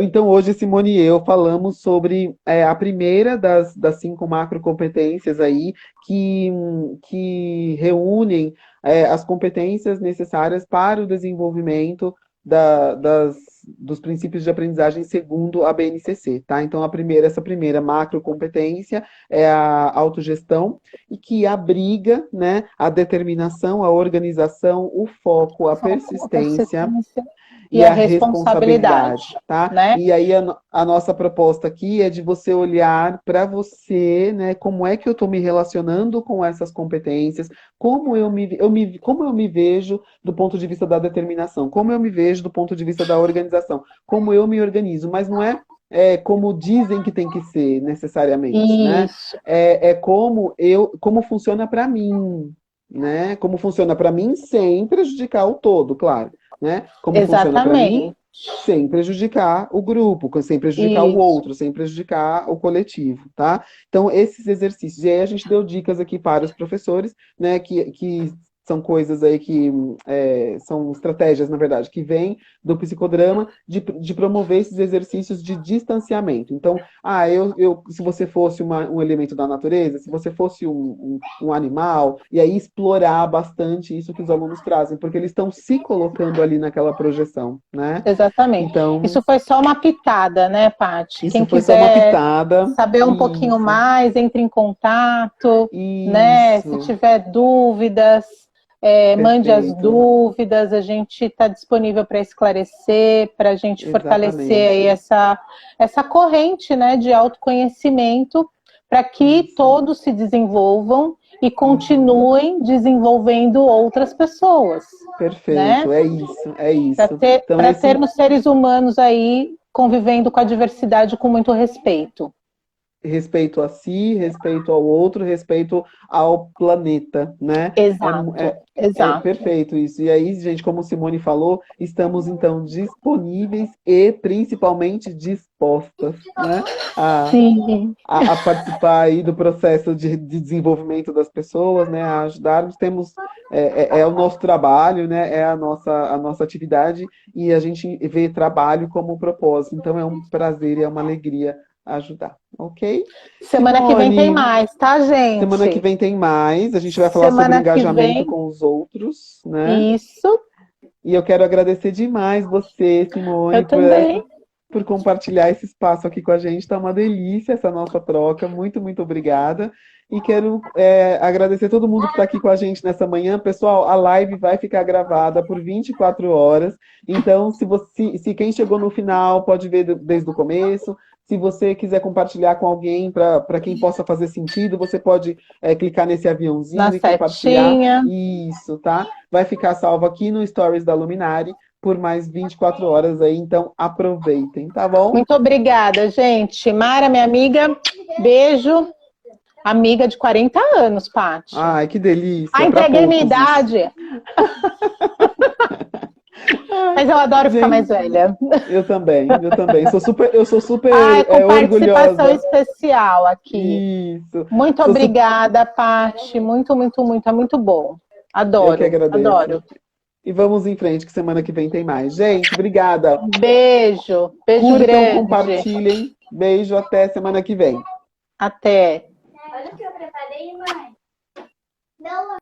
então hoje Simone e eu falamos sobre a primeira das 5 macrocompetências aí que reúnem as competências necessárias para o desenvolvimento dos princípios de aprendizagem segundo a BNCC, tá? Então, essa primeira macrocompetência é a autogestão, e que abriga, né, a determinação, a organização, o foco, a persistência e a a responsabilidade, responsabilidade, tá? né? E aí a nossa proposta aqui é de você olhar para você, né? Como é que eu estou me relacionando com essas competências, como eu me vejo do ponto de vista da determinação, como eu me vejo do ponto de vista da organização, como eu me organizo, mas não é como dizem que tem que ser necessariamente, né? Isso, Como funciona para mim, né? Como funciona para mim sem prejudicar o todo, claro, né? Como funciona para mim exatamente. sem prejudicar o grupo, sem prejudicar o Isso. outro, sem prejudicar o coletivo, tá? Então, esses exercícios. E aí a gente deu dicas aqui para os professores, né, que são coisas aí que são estratégias, na verdade, que vêm do psicodrama de promover esses exercícios de distanciamento. Então, se você fosse um elemento da natureza, se você fosse um animal, e aí explorar bastante isso que os alunos trazem, porque eles estão se colocando ali naquela projeção, né? Exatamente. Então, Isso foi só uma pitada, né, Paty? isso Quem foi só uma quiser pitada. saber um pouquinho mais, entre em contato, né? Se Isso, tiver dúvidas, mande as perfeito. dúvidas, a gente está disponível para esclarecer, para a gente fortalecer aí Exatamente. essa corrente, né, de autoconhecimento, para que Isso. todos se desenvolvam e Uhum. continuem desenvolvendo outras pessoas, né? Perfeito, é isso. Então, Para termos seres humanos aí convivendo com a diversidade com muito respeito. respeito a si, respeito ao outro, respeito ao planeta, né? Exato, É exato. perfeito isso. E aí, gente, como Simone falou, estamos então disponíveis e principalmente dispostas, né? A, Sim, a participar aí do processo de desenvolvimento das pessoas, né? A ajudarmos. É o nosso trabalho, né? É a nossa atividade, e a gente vê trabalho como propósito. Então é um prazer e é uma alegria ajudar, ok? semana que vem tem Simone, mais, tá, semana que gente? vem tem mais. A gente vai falar sobre Semana que engajamento vem, com os outros, né? isso. E eu quero agradecer demais você, Eu Simone, também. por compartilhar esse espaço aqui com a gente. Está uma delícia essa nossa troca. Muito, muito obrigada. E quero agradecer todo mundo que está aqui com a gente nessa manhã. Pessoal, a live vai ficar gravada por 24 horas. Então, se quem chegou no final pode ver desde o começo. Se você quiser compartilhar com alguém, para quem possa fazer sentido, você pode clicar nesse Na aviãozinho e compartilhar. setinha. Isso, tá? Vai ficar salvo aqui no Stories da Luminari por mais 24 horas aí, então aproveitem, tá bom? Muito obrigada, gente. Mara, minha amiga, beijo. Amiga de 40 anos, Paty. Ai, que Ah, delícia, para entreguei minha poucos isso. idade, Ai, mas eu adoro ficar mais gente, velha. eu também, eu também. Eu sou super Ai, com participação orgulhosa. especial aqui. Isso. Muito Sou super, obrigada, Paty. Muito, muito, muito. É muito bom. eu que Adoro, agradeço. adoro. E vamos em frente, que semana que vem tem mais. Gente, obrigada. Beijo, beijo Curtam, grande. compartilhem. Beijo, até semana que vem. Até. Olha o que eu preparei, mãe. Não,